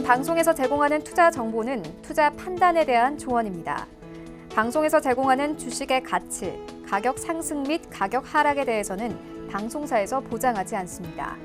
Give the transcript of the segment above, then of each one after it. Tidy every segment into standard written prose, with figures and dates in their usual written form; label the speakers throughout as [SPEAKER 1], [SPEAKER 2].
[SPEAKER 1] 방송에서 제공하는 투자 정보는 투자 판단에 대한 조언입니다. 방송에서 제공하는 주식의 가치, 가격 상승 및 가격 하락에 대해서는 방송사에서 보장하지 않습니다.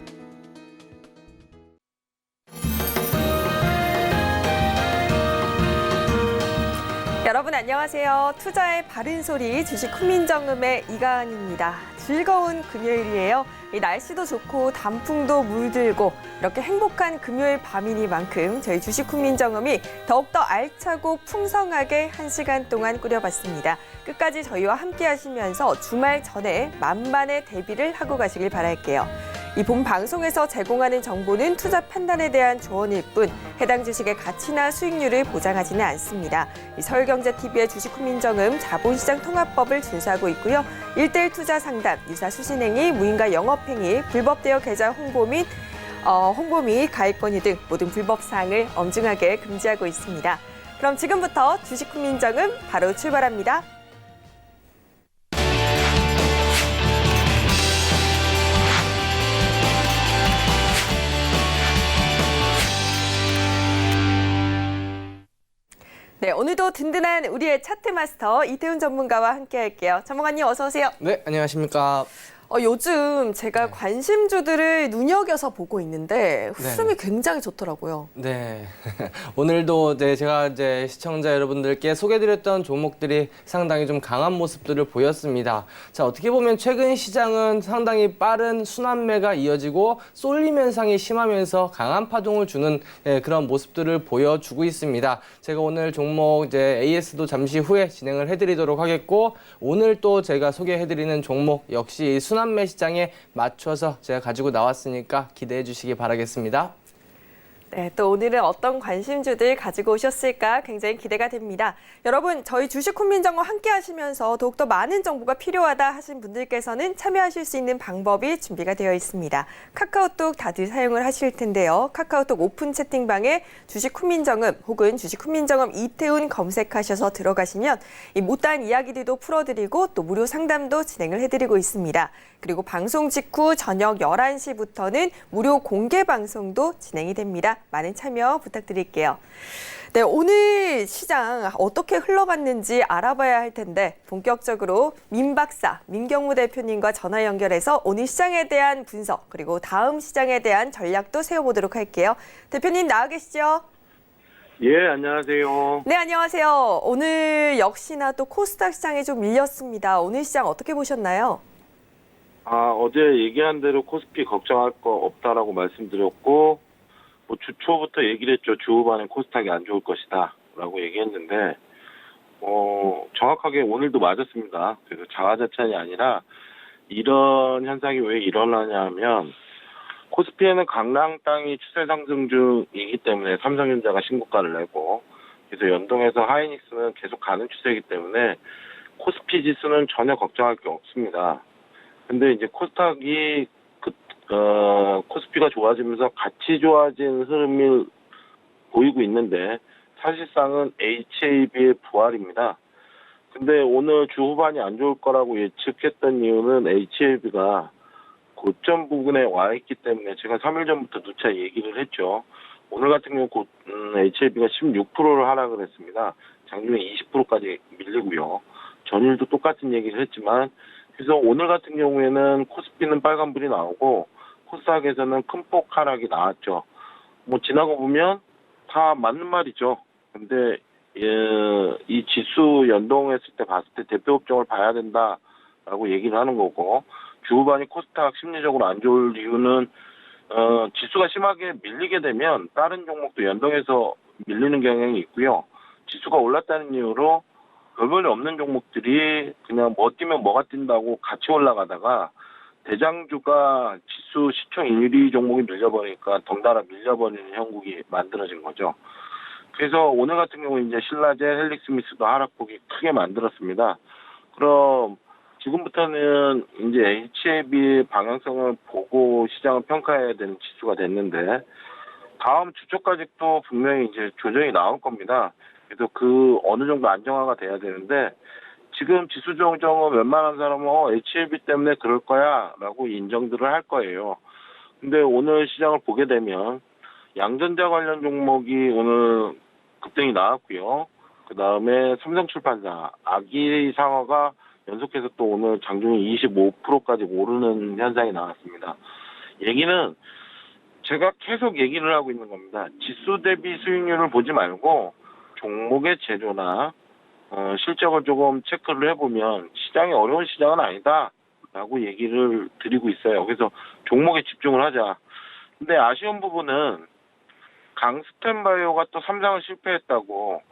[SPEAKER 2] 여러분 안녕하세요. 투자의 바른 소리 주식 훈민정음의 이가은입니다. 즐거운 금요일이에요. 이 날씨도 좋고 단풍도 물들고 이렇게 행복한 금요일 밤이니만큼 저희 주식 훈민정음이 더욱더 알차고 풍성하게 1시간 동안 꾸려봤습니다. 끝까지 저희와 함께 하시면서 주말 전에 만반의 대비를 하고 가시길 바랄게요. 이 본 방송에서 제공하는 정보는 투자 판단에 대한 조언일 뿐 해당 주식의 가치나 수익률을 보장하지는 않습니다. 서울경제TV의 주식 훈민정음 자본시장 통합법을 준수하고 있고요. 1:1 투자 상담, 유사 수신행위, 무인가 영업행위, 불법 대여 계좌 홍보 및 가입권유 등 모든 불법 사항을 엄중하게 금지하고 있습니다. 그럼 지금부터 주식 훈민정음 바로 출발합니다. 네, 오늘도 든든한 우리의 차트 마스터 이태훈 전문가와 함께 할게요. 전문가님 어서 오세요.
[SPEAKER 3] 네, 안녕하십니까.
[SPEAKER 2] 요즘 제가 관심주들을 눈여겨서 보고 있는데 흐름이 굉장히 좋더라고요.
[SPEAKER 3] 네. 오늘도 제가 시청자 여러분들께 소개드렸던 종목들이 상당히 좀 강한 모습들을 보였습니다. 자, 어떻게 보면 최근 시장은 상당히 빠른 순환매가 이어지고 쏠림 현상이 심하면서 강한 파동을 주는 그런 모습들을 보여주고 있습니다. 제가 오늘 종목 AS도 잠시 후에 진행을 해드리도록 하겠고, 오늘 또 제가 소개해드리는 종목 역시 순환매 시장에 맞춰서 제가 가지고 나왔으니까 기대해 주시기 바라겠습니다.
[SPEAKER 2] 네, 또 오늘은 어떤 관심주들 가지고 오셨을까 굉장히 기대가 됩니다. 여러분, 저희 주식 훈민정음 함께 하시면서 더욱더 많은 정보가 필요하다 하신 분들께서는 참여하실 수 있는 방법이 준비가 되어 있습니다. 카카오톡 다들 사용을 하실 텐데요. 카카오톡 오픈 채팅방에 주식 훈민정음 혹은 주식 훈민정음 이태훈 검색하셔서 들어가시면 이 못다한 이야기들도 풀어드리고 또 무료 상담도 진행을 해드리고 있습니다. 그리고 방송 직후 저녁 11시부터는 무료 공개 방송도 진행이 됩니다. 많은 참여 부탁드릴게요. 네, 오늘 시장 어떻게 흘러갔는지 알아봐야 할 텐데 본격적으로 민 박사, 민경무 대표님과 전화 연결해서 오늘 시장에 대한 분석 그리고 다음 시장에 대한 전략도 세워보도록 할게요. 대표님 나와 계시죠?
[SPEAKER 4] 예, 안녕하세요.
[SPEAKER 2] 네, 안녕하세요. 오늘 역시나 또 코스닥 시장이 좀 밀렸습니다. 오늘 시장 어떻게 보셨나요?
[SPEAKER 4] 어제 얘기한 대로 코스피 걱정할 거 없다라고 말씀드렸고, 주 초부터 얘기를 했죠. 주 후반에 코스닥이 안 좋을 것이다 라고 얘기했는데, 정확하게 오늘도 맞았습니다. 그래서 자화자찬이 아니라 이런 현상이 왜 일어나냐 하면, 코스피에는 강남 땅이 추세 상승 중이기 때문에 삼성전자가 신고가를 내고, 그래서 연동해서 하이닉스는 계속 가는 추세이기 때문에 코스피 지수는 전혀 걱정할 게 없습니다. 근데 이제 코스닥이 코스피가 좋아지면서 같이 좋아진 흐름을 보이고 있는데 사실상은 HAB의 부활입니다. 근데 오늘 주 후반이 안 좋을 거라고 예측했던 이유는 HAB가 고점 부근에 와 있기 때문에 제가 3일 전부터 누차 얘기를 했죠. 오늘 같은 경우 HAB가 16%를 하락을 했습니다. 장중에 20%까지 밀리고요. 전일도 똑같은 얘기를 했지만 그래서 오늘 같은 경우에는 코스피는 빨간불이 나오고 코스닥에서는 큰 폭 하락이 나왔죠. 지나고 보면 다 맞는 말이죠. 근데 이 지수 연동했을 때 봤을 때 대표 업종을 봐야 된다라고 얘기를 하는 거고 주 후반이 코스닥 심리적으로 안 좋을 이유는 지수가 심하게 밀리게 되면 다른 종목도 연동해서 밀리는 경향이 있고요. 지수가 올랐다는 이유로 별 볼일 없는 종목들이 그냥 뭐 뛰면 뭐가 뛴다고 같이 올라가다가 대장주가 지수 시총 1위 종목이 밀려버리니까 덩달아 밀려버리는 형국이 만들어진 거죠. 그래서 오늘 같은 경우 이제 신라제, 헬릭스미스도 하락폭이 크게 만들었습니다. 그럼 지금부터는 이제 HAB 방향성을 보고 시장을 평가해야 되는 지수가 됐는데 다음 주 초까지도 분명히 이제 조정이 나올 겁니다. 그래서 어느 정도 안정화가 돼야 되는데 지금 지수 조정은 웬만한 사람은 HLB 때문에 그럴 거야 라고 인정들을 할 거예요. 근데 오늘 시장을 보게 되면 양전자 관련 종목이 오늘 급등이 나왔고요. 그 다음에 삼성출판사, 아기상어가 연속해서 또 오늘 장중에 25%까지 오르는 현상이 나왔습니다. 얘기는 제가 계속 얘기를 하고 있는 겁니다. 지수 대비 수익률을 보지 말고 종목의 재료나 실적을 조금 체크를 해보면 시장이 어려운 시장은 아니다라고 얘기를 드리고 있어요. 그래서 종목에 집중을 하자. 근데 아쉬운 부분은 강스텐바이오가 또 3상을 실패했다고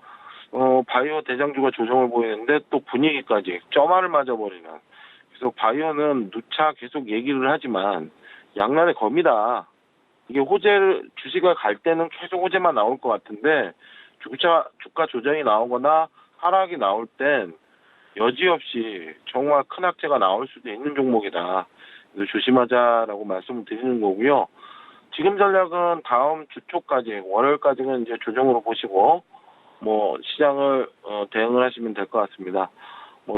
[SPEAKER 4] 바이오 대장주가 조정을 보이는데 또 분위기까지 점화를 맞아버리는. 그래서 바이오는 누차 계속 얘기를 하지만 양날의 검이다. 이게 주식을 갈 때는 계속 호재만 나올 것 같은데 주가 조정이 나오거나 하락이 나올 땐 여지없이 정말 큰 악재가 나올 수도 있는 종목이다. 그래서 조심하자라고 말씀을 드리는 거고요. 지금 전략은 다음 주 초까지, 월요일까지는 이제 조정으로 보시고, 시장을, 대응을 하시면 될 것 같습니다.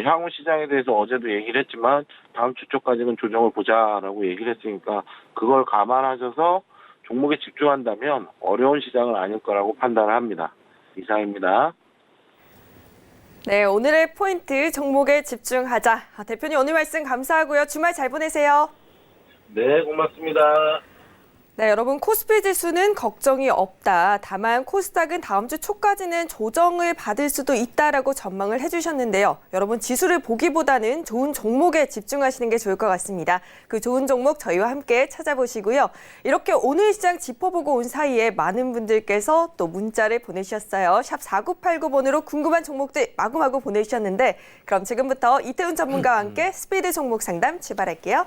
[SPEAKER 4] 향후 시장에 대해서 어제도 얘기를 했지만, 다음 주 초까지는 조정을 보자라고 얘기를 했으니까, 그걸 감안하셔서 종목에 집중한다면 어려운 시장은 아닐 거라고 판단을 합니다. 이상입니다.
[SPEAKER 2] 네, 오늘의 포인트 종목에 집중하자. 대표님 오늘 말씀 감사하고요. 주말 잘 보내세요.
[SPEAKER 4] 네, 고맙습니다.
[SPEAKER 2] 네, 여러분 코스피 지수는 걱정이 없다. 다만 코스닥은 다음 주 초까지는 조정을 받을 수도 있다라고 전망을 해주셨는데요. 여러분 지수를 보기보다는 좋은 종목에 집중하시는 게 좋을 것 같습니다. 그 좋은 종목 저희와 함께 찾아보시고요. 이렇게 오늘 시장 짚어보고 온 사이에 많은 분들께서 또 문자를 보내주셨어요. 샵 4989번으로 궁금한 종목들 마구마구 보내주셨는데 그럼 지금부터 이태훈 전문가와 함께 스피드 종목 상담 출발할게요.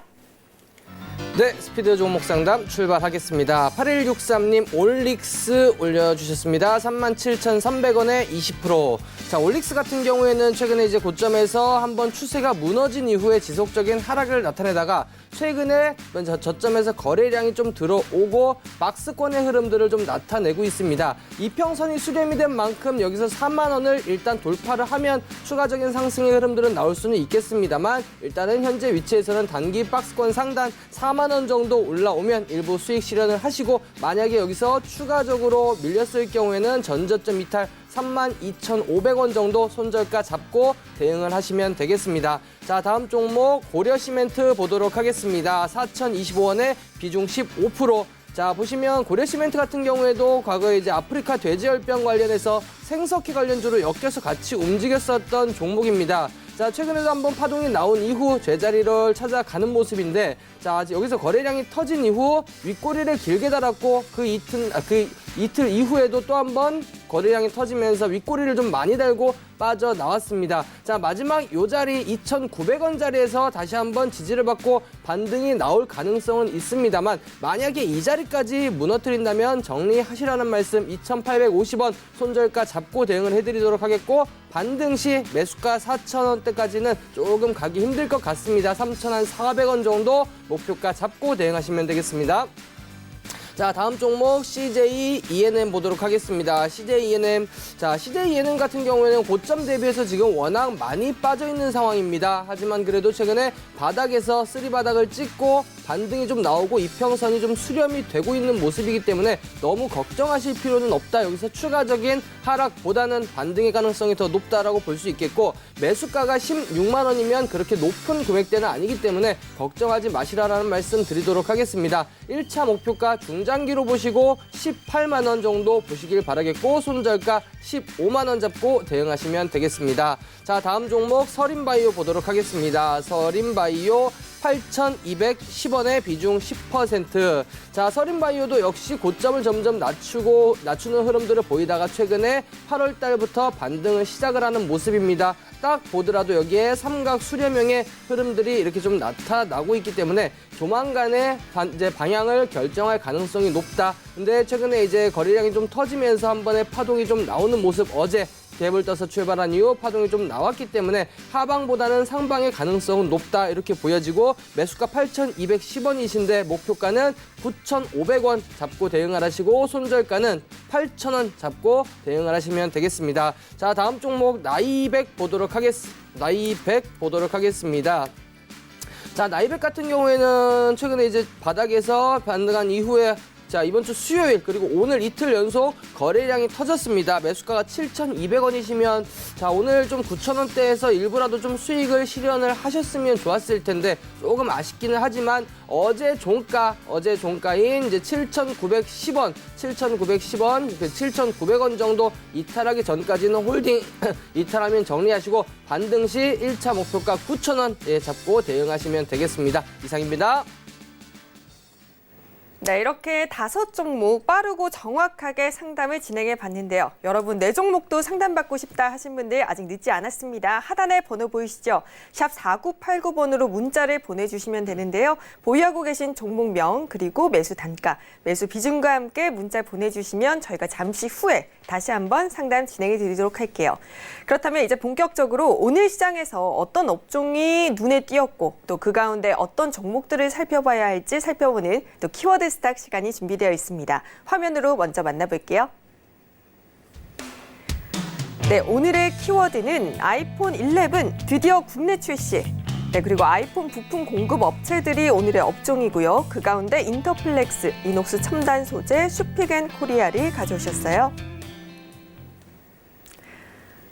[SPEAKER 3] 네, 스피드 종목 상담 출발하겠습니다. 8163님 올릭스 올려주셨습니다. 37,300원에 20%. 자, 올릭스 같은 경우에는 최근에 이제 고점에서 한번 추세가 무너진 이후에 지속적인 하락을 나타내다가 최근에 저점에서 거래량이 좀 들어오고 박스권의 흐름들을 좀 나타내고 있습니다. 이평선이 수렴이 된 만큼 여기서 4만 원을 일단 돌파를 하면 추가적인 상승의 흐름들은 나올 수는 있겠습니다만 일단은 현재 위치에서는 단기 박스권 상단 4만 원 정도 올라오면 일부 수익 실현을 하시고 만약에 여기서 추가적으로 밀렸을 경우에는 전저점 이탈 32,500원 정도 손절가 잡고 대응을 하시면 되겠습니다. 자, 다음 종목 고려시멘트 보도록 하겠습니다. 4,025원에 비중 15%. 자, 보시면 고려시멘트 같은 경우에도 과거에 이제 아프리카 돼지열병 관련해서 생석회 관련주로 엮여서 같이 움직였었던 종목입니다. 자, 최근에도 한번 파동이 나온 이후 제자리를 찾아가는 모습인데, 자, 여기서 거래량이 터진 이후 윗꼬리를 길게 달았고 그 이틀 이후에도 또 한번 거래량이 터지면서 윗꼬리를 좀 많이 달고 빠져나왔습니다. 자, 마지막 요 자리 2,900원 자리에서 다시 한번 지지를 받고 반등이 나올 가능성은 있습니다만 만약에 이 자리까지 무너뜨린다면 정리하시라는 말씀 2,850원 손절가 잡고 대응을 해드리도록 하겠고 반등 시 매수가 4,000원대까지는 조금 가기 힘들 것 같습니다. 3,400원 정도 목표가 잡고 대응하시면 되겠습니다. 자, 다음 종목 CJ ENM 보도록 하겠습니다. CJ ENM. 자, CJ ENM 같은 경우에는 고점 대비해서 지금 워낙 많이 빠져 있는 상황입니다. 하지만 그래도 최근에 바닥에서 쓰리바닥을 찍고 반등이 좀 나오고 이평선이 좀 수렴이 되고 있는 모습이기 때문에 너무 걱정하실 필요는 없다. 여기서 추가적인 하락보다는 반등의 가능성이 더 높다라고 볼 수 있겠고 매수가가 16만 원이면 그렇게 높은 금액대는 아니기 때문에 걱정하지 마시라라는 말씀 드리도록 하겠습니다. 1차 목표가 중장기로 보시고 18만 원 정도 보시길 바라겠고 손절가 15만 원 잡고 대응하시면 되겠습니다. 자, 다음 종목 서린바이오 보도록 하겠습니다. 서린바이오 8,210원에 비중 10%. 자, 서린바이오도 역시 고점을 점점 낮추는 흐름들을 보이다가 최근에 8월 달부터 반등을 시작을 하는 모습입니다. 딱 보더라도 여기에 삼각 수렴형의 흐름들이 이렇게 좀 나타나고 있기 때문에 조만간에 이제 방향을 결정할 가능성이 높다. 근데 최근에 이제 거래량이 좀 터지면서 한 번에 파동이 좀 나오는 모습 어제 갭을 떠서 출발한 이후 파동이 좀 나왔기 때문에 하방보다는 상방의 가능성은 높다 이렇게 보여지고 매수가 8,210원이신데 목표가는 9,500원 잡고 대응을 하시고 손절가는 8,000원 잡고 대응을 하시면 되겠습니다. 자, 다음 종목 나이백 보도록 하겠습니다. 자, 나이백 같은 경우에는 최근에 이제 바닥에서 반등한 이후에 자, 이번 주 수요일 그리고 오늘 이틀 연속 거래량이 터졌습니다. 매수가가 7,200원이시면 자, 오늘 좀 9,000원대에서 일부라도 좀 수익을 실현을 하셨으면 좋았을 텐데 조금 아쉽기는 하지만 어제 종가인 이제 7,910원, 7,900원 정도 이탈하기 전까지는 홀딩 이탈하면 정리하시고 반등 시 1차 목표가 9,000원 잡고 대응하시면 되겠습니다. 이상입니다.
[SPEAKER 2] 네, 이렇게 5종목 빠르고 정확하게 상담을 진행해 봤는데요. 여러분, 내 종목도 상담받고 싶다 하신 분들 아직 늦지 않았습니다. 하단에 번호 보이시죠? 샵 4989번으로 문자를 보내주시면 되는데요. 보유하고 계신 종목명 그리고 매수 단가, 매수 비중과 함께 문자 보내주시면 저희가 잠시 후에 다시 한번 상담 진행해 드리도록 할게요. 그렇다면 이제 본격적으로 오늘 시장에서 어떤 업종이 눈에 띄었고 또 그 가운데 어떤 종목들을 살펴봐야 할지 살펴보는 또 키워드 스탁 시간이 준비되어 있습니다. 화면으로 먼저 만나볼게요. 네, 오늘의 키워드는 아이폰 11 드디어 국내 출시. 네, 그리고 아이폰 부품 공급 업체들이 오늘의 업종이고요. 그 가운데 인터플렉스, 이녹스 첨단 소재, 슈픽앤코리아를 가져오셨어요.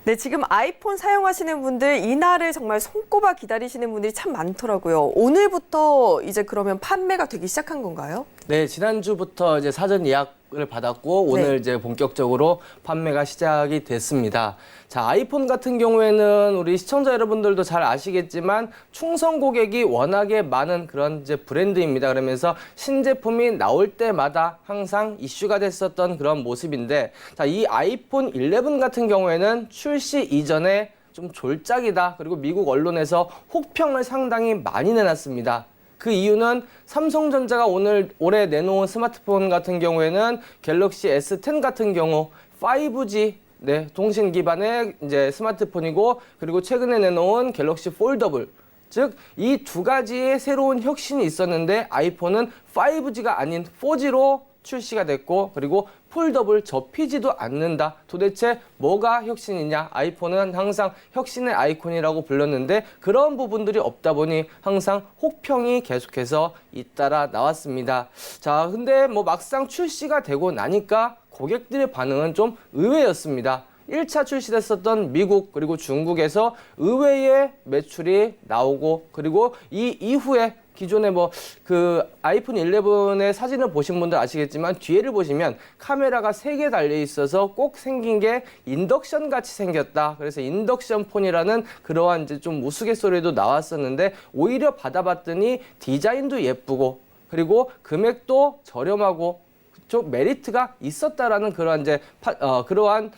[SPEAKER 2] 네, 지금 아이폰 사용하시는 분들 이날을 정말 손꼽아 기다리시는 분들이 참 많더라고요. 오늘부터 이제 그러면 판매가 되기 시작한 건가요?
[SPEAKER 3] 네, 지난주부터 이제 사전 예약을 받았고 오늘 이제 본격적으로 판매가 시작이 됐습니다. 자, 아이폰 같은 경우에는 우리 시청자 여러분들도 잘 아시겠지만 충성 고객이 워낙에 많은 그런 이제 브랜드입니다. 그러면서 신제품이 나올 때마다 항상 이슈가 됐었던 그런 모습인데, 자, 이 아이폰 11 같은 경우에는 출시 이전에 좀 졸작이다. 그리고 미국 언론에서 혹평을 상당히 많이 내놨습니다. 그 이유는 삼성전자가 올해 내놓은 스마트폰 같은 경우에는 갤럭시 S10 같은 경우 5G 통신 기반의 이제 스마트폰이고, 그리고 최근에 내놓은 갤럭시 폴더블, 즉 이 두 가지의 새로운 혁신이 있었는데 아이폰은 5G가 아닌 4G로 출시가 됐고, 그리고 폴더블 접히지도 않는다. 도대체 뭐가 혁신이냐? 아이폰은 항상 혁신의 아이콘이라고 불렀는데 그런 부분들이 없다 보니 항상 혹평이 계속해서 잇따라 나왔습니다. 자, 근데 뭐 막상 출시가 되고 나니까 고객들의 반응은 좀 의외였습니다. 1차 출시됐었던 미국 그리고 중국에서 의외의 매출이 나오고, 그리고 이 이후에 기존에 뭐 그 아이폰 11의 사진을 보신 분들 아시겠지만 뒤에를 보시면 카메라가 3개 달려 있어서 꼭 생긴 게 인덕션 같이 생겼다. 그래서 인덕션 폰이라는 그러한 이제 좀 우스갯소리도 나왔었는데, 오히려 받아봤더니 디자인도 예쁘고 그리고 금액도 저렴하고 좀 메리트가 있었다라는 그러한 그러한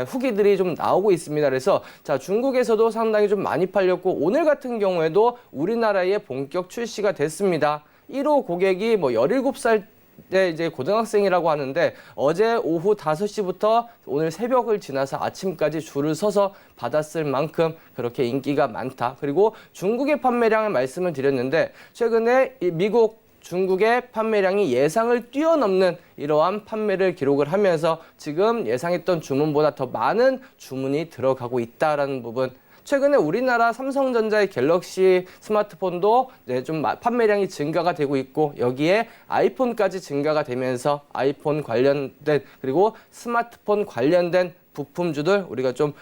[SPEAKER 3] 후기들이 좀 나오고 있습니다. 그래서 자, 중국에서도 상당히 좀 많이 팔렸고 오늘 같은 경우에도 우리나라에 본격 출시가 됐습니다. 1호 고객이 뭐 17살 때 이제 고등학생이라고 하는데 어제 오후 5시부터 오늘 새벽을 지나서 아침까지 줄을 서서 받았을 만큼 그렇게 인기가 많다. 그리고 중국의 판매량을 말씀을 드렸는데 최근에 미국 중국의 판매량이 예상을 뛰어넘는 이러한 판매를 기록을 하면서 지금 예상했던 주문보다 더 많은 주문이 들어가고 있다라는 부분. 최근에 우리나라 삼성전자의 갤럭시 스마트폰도 좀 판매량이 증가가 되고 있고, 여기에 아이폰까지 증가가 되면서 아이폰 관련된 그리고 스마트폰 관련된 부품주들 우리가 좀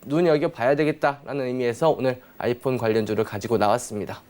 [SPEAKER 3] 눈여겨봐야 되겠다라는 의미에서 오늘 아이폰 관련주를 가지고 나왔습니다.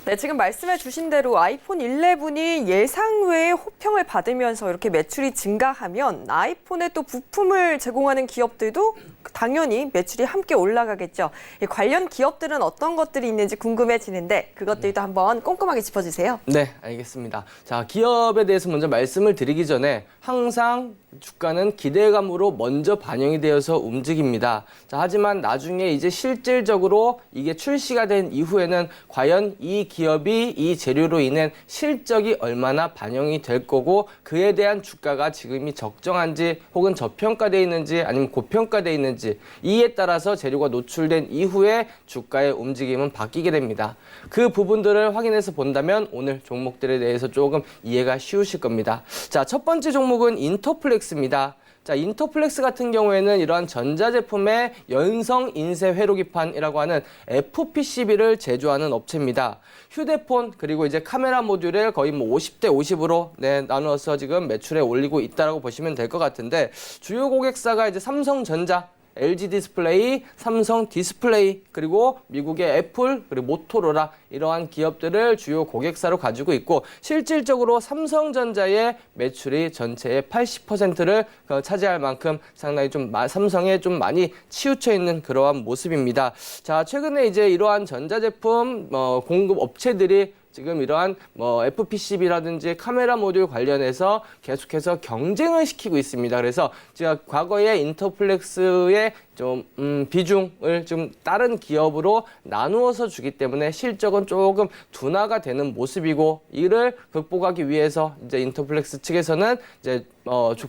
[SPEAKER 2] 네, 지금 말씀해 주신 대로 아이폰 11이 예상 외의 호평을 받으면서 이렇게 매출이 증가하면 아이폰에 또 부품을 제공하는 기업들도 당연히 매출이 함께 올라가겠죠. 관련 기업들은 어떤 것들이 있는지 궁금해지는데 그것들도 한번 꼼꼼하게 짚어주세요.
[SPEAKER 3] 네, 알겠습니다. 자, 기업에 대해서 먼저 말씀을 드리기 전에 항상 주가는 기대감으로 먼저 반영이 되어서 움직입니다. 자, 하지만 나중에 이제 실질적으로 이게 출시가 된 이후에는 과연 이 기업이 이 재료로 인한 실적이 얼마나 반영이 될 거고, 그에 대한 주가가 지금이 적정한지 혹은 저평가되어 있는지 아니면 고평가되어 있는지, 이에 따라서 재료가 노출된 이후에 주가의 움직임은 바뀌게 됩니다. 그 부분들을 확인해서 본다면 오늘 종목들에 대해서 조금 이해가 쉬우실 겁니다. 자, 첫 번째 종목은 인터플렉스입니다. 자, 인터플렉스 같은 경우에는 이러한 전자제품의 연성 인쇄 회로기판이라고 하는 FPCB를 제조하는 업체입니다. 휴대폰 그리고 이제 카메라 모듈을 거의 뭐 50대 50으로 나누어서 지금 매출에 올리고 있다라고 보시면 될 것 같은데 주요 고객사가 이제 삼성전자, LG 디스플레이, 삼성 디스플레이, 그리고 미국의 애플, 그리고 모토로라 이러한 기업들을 주요 고객사로 가지고 있고 실질적으로 삼성전자의 매출이 전체의 80%를 차지할 만큼 상당히 좀 삼성에 좀 많이 치우쳐 있는 그러한 모습입니다. 자, 최근에 이제 이러한 전자제품 공급 업체들이 지금 이러한 FPCB라든지 카메라 모듈 관련해서 계속해서 경쟁을 시키고 있습니다. 그래서 제가 과거에 인터플렉스의 좀 비중을 좀 다른 기업으로 나누어서 주기 때문에 실적은 조금 둔화가 되는 모습이고 이를 극복하기 위해서 이제 인터플렉스 측에서는 이제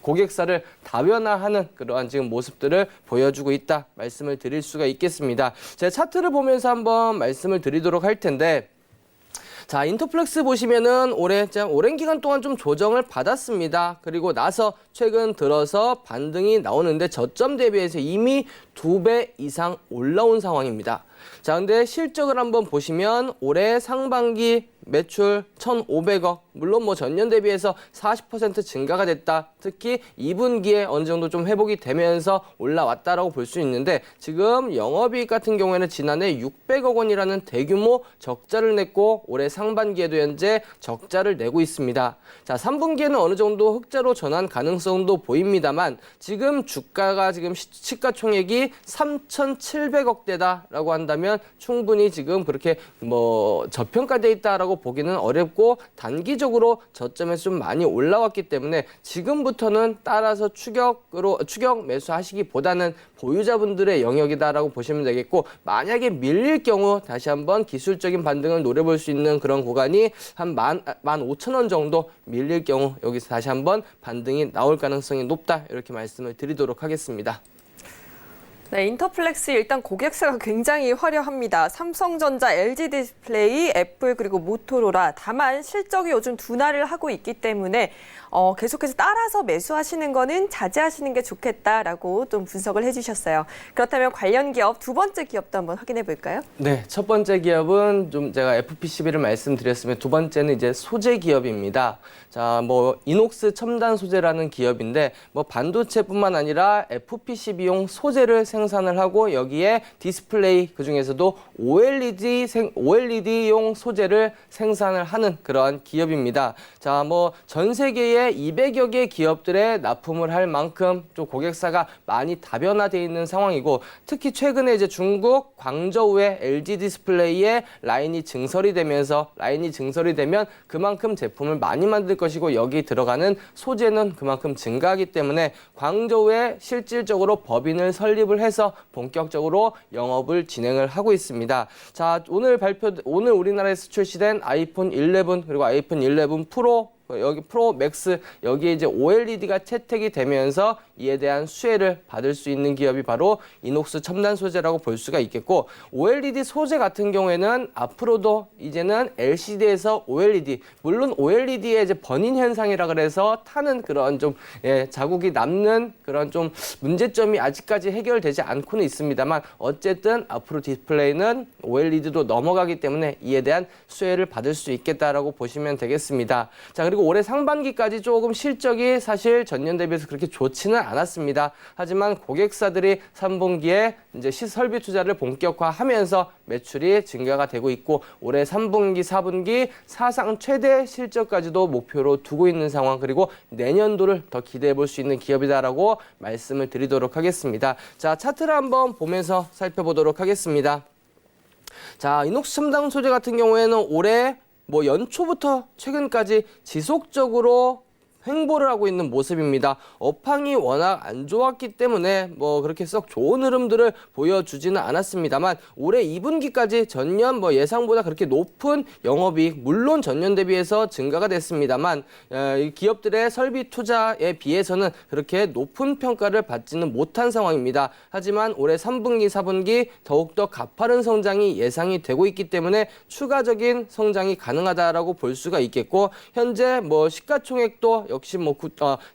[SPEAKER 3] 고객사를 다변화하는 그러한 지금 모습들을 보여주고 있다 말씀을 드릴 수가 있겠습니다. 제가 차트를 보면서 한번 말씀을 드리도록 할 텐데. 자, 인터플렉스 보시면은 오랜 기간 동안 좀 조정을 받았습니다. 그리고 나서 최근 들어서 반등이 나오는데 저점 대비해서 이미 2배 이상 올라온 상황입니다. 자, 근데 실적을 한번 보시면 올해 상반기 매출 1,500억, 물론 뭐 전년 대비해서 40% 증가가 됐다. 특히 2분기에 어느 정도 좀 회복이 되면서 올라왔다라고 볼 수 있는데 지금 영업이익 같은 경우에는 지난해 600억 원이라는 대규모 적자를 냈고 올해 상반기에도 현재 적자를 내고 있습니다. 자, 3분기에는 어느 정도 흑자로 전환 가능성도 보입니다만 지금 주가가 지금 시가총액이 3,700억대다라고 한다면 충분히 지금 그렇게 저평가돼 있다라고 보기는 어렵고 단기적으로 저점에서 좀 많이 올라왔기 때문에 지금부터는 따라서 추격 매수하시기보다는 보유자분들의 영역이다라고 보시면 되겠고 만약에 밀릴 경우 다시 한번 기술적인 반등을 노려볼 수 있는 그런 구간이 한 15,000원 정도 밀릴 경우 여기서 다시 한번 반등이 나올 가능성이 높다 이렇게 말씀을 드리도록 하겠습니다.
[SPEAKER 2] 네, 인터플렉스 일단 고객사가 굉장히 화려합니다. 삼성전자, LG 디스플레이, 애플 그리고 모토로라. 다만 실적이 요즘 둔화를 하고 있기 때문에 계속해서 따라서 매수하시는 거는 자제하시는 게 좋겠다라고 좀 분석을 해주셨어요. 그렇다면 관련 기업 두 번째 기업도 한번 확인해 볼까요?
[SPEAKER 3] 네, 첫 번째 기업은 좀 제가 FPCB를 말씀드렸으면 두 번째는 이제 소재 기업입니다. 자, 이녹스 첨단 소재라는 기업인데 반도체뿐만 아니라 FPCB용 소재를 생산을 하고 여기에 디스플레이 그중에서도 OLED용 소재를 생산을 하는 그러한 기업입니다. 자, 전 세계에 200여 개 기업들에 납품을 할 만큼 좀 고객사가 많이 다변화되어 있는 상황이고 특히 최근에 이제 중국 광저우의 LG 디스플레이에 라인이 증설이 되면 그만큼 제품을 많이 만들 것이고 여기 들어가는 소재는 그만큼 증가하기 때문에 광저우에 실질적으로 법인을 설립을 해서 본격적으로 영업을 진행을 하고 있습니다. 자, 오늘 우리나라에서 출시된 아이폰 11 그리고 아이폰 11 프로 여기 프로 맥스 여기에 이제 OLED가 채택이 되면서 이에 대한 수혜를 받을 수 있는 기업이 바로 이녹스 첨단 소재라고 볼 수가 있겠고 OLED 소재 같은 경우에는 앞으로도 이제는 LCD에서 OLED 물론 OLED의 이제 번인 현상이라 그래서 타는 그런 좀 자국이 남는 그런 좀 문제점이 아직까지 해결되지 않고는 있습니다만 어쨌든 앞으로 디스플레이는 OLED로 넘어가기 때문에 이에 대한 수혜를 받을 수 있겠다라고 보시면 되겠습니다. 자, 그리고 올해 상반기까지 조금 실적이 사실 전년 대비해서 그렇게 좋지는 않았습니다. 하지만 고객사들이 3분기에 이제 설비 투자를 본격화하면서 매출이 증가가 되고 있고 올해 3분기, 4분기 사상 최대 실적까지도 목표로 두고 있는 상황 그리고 내년도를 더 기대해 볼 수 있는 기업이다라고 말씀을 드리도록 하겠습니다. 자, 차트를 한번 보면서 살펴보도록 하겠습니다. 자, 이녹스 첨단 소재 같은 경우에는 올해 연초부터 최근까지 지속적으로 횡보를 하고 있는 모습입니다. 업황이 워낙 안 좋았기 때문에 그렇게 썩 좋은 흐름들을 보여주지는 않았습니다만 올해 2분기까지 전년 예상보다 그렇게 높은 영업이익 물론 전년 대비해서 증가가 됐습니다만 기업들의 설비 투자에 비해서는 그렇게 높은 평가를 받지는 못한 상황입니다. 하지만 올해 3분기, 4분기 더욱더 가파른 성장이 예상이 되고 있기 때문에 추가적인 성장이 가능하다라고 볼 수가 있겠고 현재 시가총액도 역시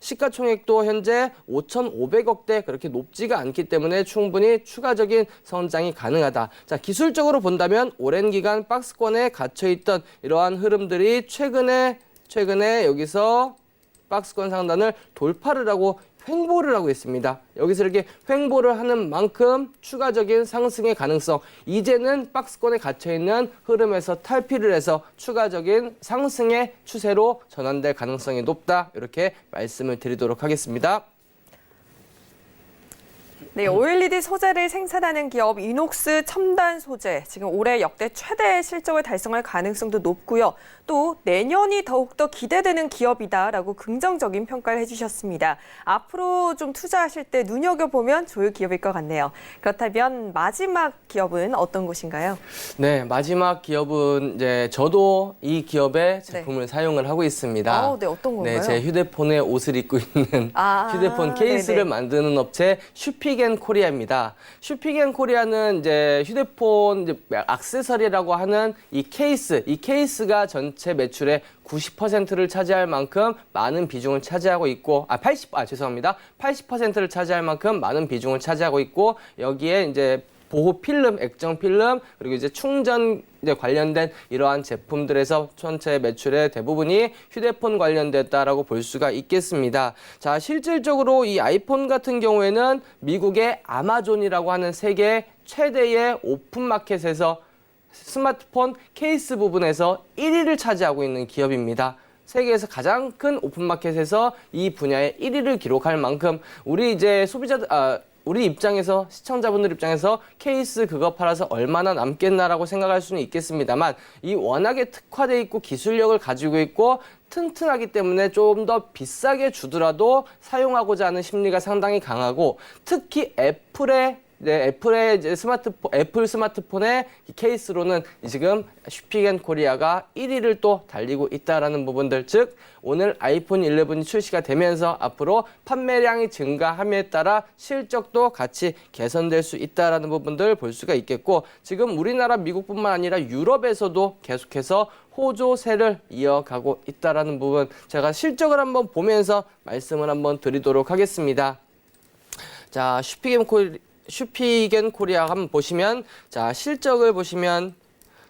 [SPEAKER 3] 시가총액도 현재 5,500억대 그렇게 높지가 않기 때문에 충분히 추가적인 성장이 가능하다. 자, 기술적으로 본다면 오랜 기간 박스권에 갇혀있던 이러한 흐름들이 최근에 여기서 박스권 상단을 돌파를 하고 횡보를 하고 있습니다. 여기서 이렇게 횡보를 하는 만큼 추가적인 상승의 가능성, 이제는 박스권에 갇혀있는 흐름에서 탈피를 해서 추가적인 상승의 추세로 전환될 가능성이 높다. 이렇게 말씀을 드리도록 하겠습니다.
[SPEAKER 2] 네, OLED 소재를 생산하는 기업 이녹스 첨단 소재, 지금 올해 역대 최대 실적을 달성할 가능성도 높고요. 또 내년이 더욱더 기대되는 기업이다라고 긍정적인 평가를 해주셨습니다. 앞으로 좀 투자하실 때 눈여겨보면 좋을 기업일 것 같네요. 그렇다면 마지막 기업은 어떤 곳인가요?
[SPEAKER 3] 네, 마지막 기업은 이제 저도 이 기업의 제품을 사용을 하고 있습니다.
[SPEAKER 2] 네, 어떤 건가요?
[SPEAKER 3] 네, 제 휴대폰에 옷을 입고 있는 휴대폰 케이스를
[SPEAKER 2] 네네.
[SPEAKER 3] 만드는 업체 슈픽앤코리아입니다. 슈픽앤코리아는 이제 휴대폰 이제 액세서리라고 하는 이 케이스가 전체 매출의 90%를 차지할 만큼 많은 비중을 차지하고 있고, 80%를 차지할 만큼 많은 비중을 차지하고 있고, 여기에 이제 보호 필름, 액정 필름, 그리고 이제 충전 관련된 이러한 제품들에서 전체 매출의 대부분이 휴대폰 관련됐다라고 볼 수가 있겠습니다. 자, 실질적으로 이 아이폰 같은 경우에는 미국의 아마존이라고 하는 세계 최대의 오픈마켓에서 스마트폰 케이스 부분에서 1위를 차지하고 있는 기업입니다. 세계에서 가장 큰 오픈마켓에서 이 분야의 1위를 기록할 만큼 우리 이제 우리 입장에서, 시청자분들 입장에서 케이스 그거 팔아서 얼마나 남겠나라고 생각할 수는 있겠습니다만, 이 워낙에 특화돼 있고 기술력을 가지고 있고 튼튼하기 때문에 좀 더 비싸게 주더라도 사용하고자 하는 심리가 상당히 강하고, 특히 애플의 이제 애플 스마트폰의 케이스로는 지금 슈픽앤코리아가 1위를 또 달리고 있다라는 부분들, 즉 오늘 아이폰 11이 출시가 되면서 앞으로 판매량이 증가함에 따라 실적도 같이 개선될 수 있다라는 부분들 볼 수가 있겠고, 지금 우리나라 미국뿐만 아니라 유럽에서도 계속해서 호조세를 이어가고 있다라는 부분, 제가 실적을 한번 보면서 말씀을 한번 드리도록 하겠습니다. 자, 슈픽앤코리아 한번 보시면, 자, 실적을 보시면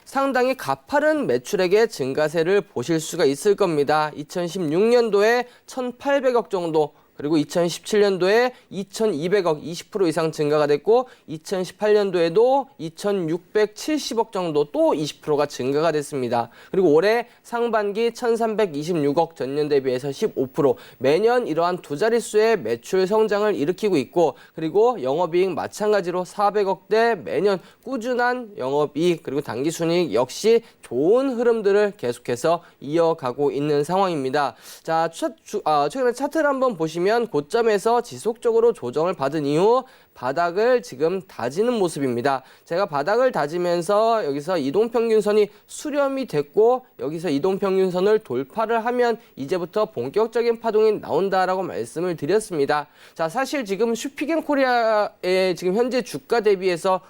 [SPEAKER 3] 상당히 가파른 매출액의 증가세를 보실 수가 있을 겁니다. 2016년도에 1,800억 정도, 그리고 2017년도에 2,200억, 20% 이상 증가가 됐고, 2018년도에도 2,670억 정도 또 20%가 증가가 됐습니다. 그리고 올해 상반기 1,326억, 전년 대비해서 15%, 매년 이러한 두 자릿수의 매출 성장을 일으키고 있고, 그리고 영업이익 마찬가지로 400억대 매년 꾸준한 영업이익, 그리고 당기순이익 역시 좋은 흐름들을 계속해서 이어가고 있는 상황입니다. 자, 최근에 차트를 한번 보시면 고점에서 지속적으로 조정을 받은 이후 바닥을 지금 다지는 모습입니다. 제가 바닥을 다지면서 여기서 이동평균선이 수렴이 됐고, 여기서 이동평균선을 돌파를 하면 이제부터 본격적인 파동이 나온다라고 말씀을 드렸습니다. 자, 사실 지금 슈픽앤코리아의 지금 현재 주가 대비해서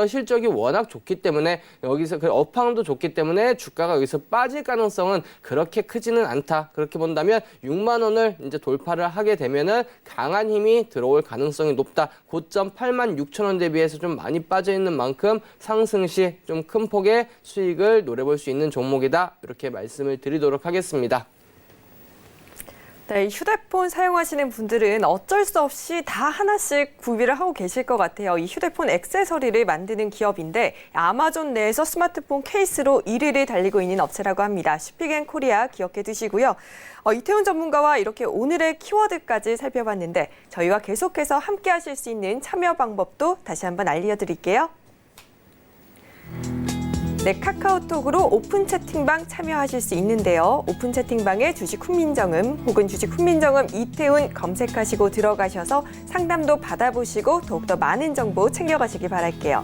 [SPEAKER 3] 실적이 워낙 좋기 때문에, 여기서 그 업황도 좋기 때문에 주가가 여기서 빠질 가능성은 그렇게 크지는 않다. 그렇게 본다면 6만 원을 이제 돌파를 하게 되면은 강한 힘이 들어올 가능성이 높다. 고점 86,000원 대비해서 좀 많이 빠져 있는 만큼 상승 시 좀 큰 폭의 수익을 노려볼 수 있는 종목이다. 이렇게 말씀을 드리도록 하겠습니다.
[SPEAKER 2] 네, 휴대폰 사용하시는 분들은 어쩔 수 없이 다 하나씩 구비를 하고 계실 것 같아요. 이 휴대폰 액세서리를 만드는 기업인데, 아마존 내에서 스마트폰 케이스로 1위를 달리고 있는 업체라고 합니다. 슈픽앤코리아 기억해 두시고요. 이태훈 전문가와 이렇게 오늘의 키워드까지 살펴봤는데, 저희와 계속해서 함께 하실 수 있는 참여 방법도 다시 한번 알려드릴게요. 네, 카카오톡으로 오픈 채팅방 참여하실 수 있는데요. 오픈 채팅방에 주식 훈민정음 혹은 주식 훈민정음 이태훈 검색하시고 들어가셔서 상담도 받아보시고 더욱더 많은 정보 챙겨가시기 바랄게요.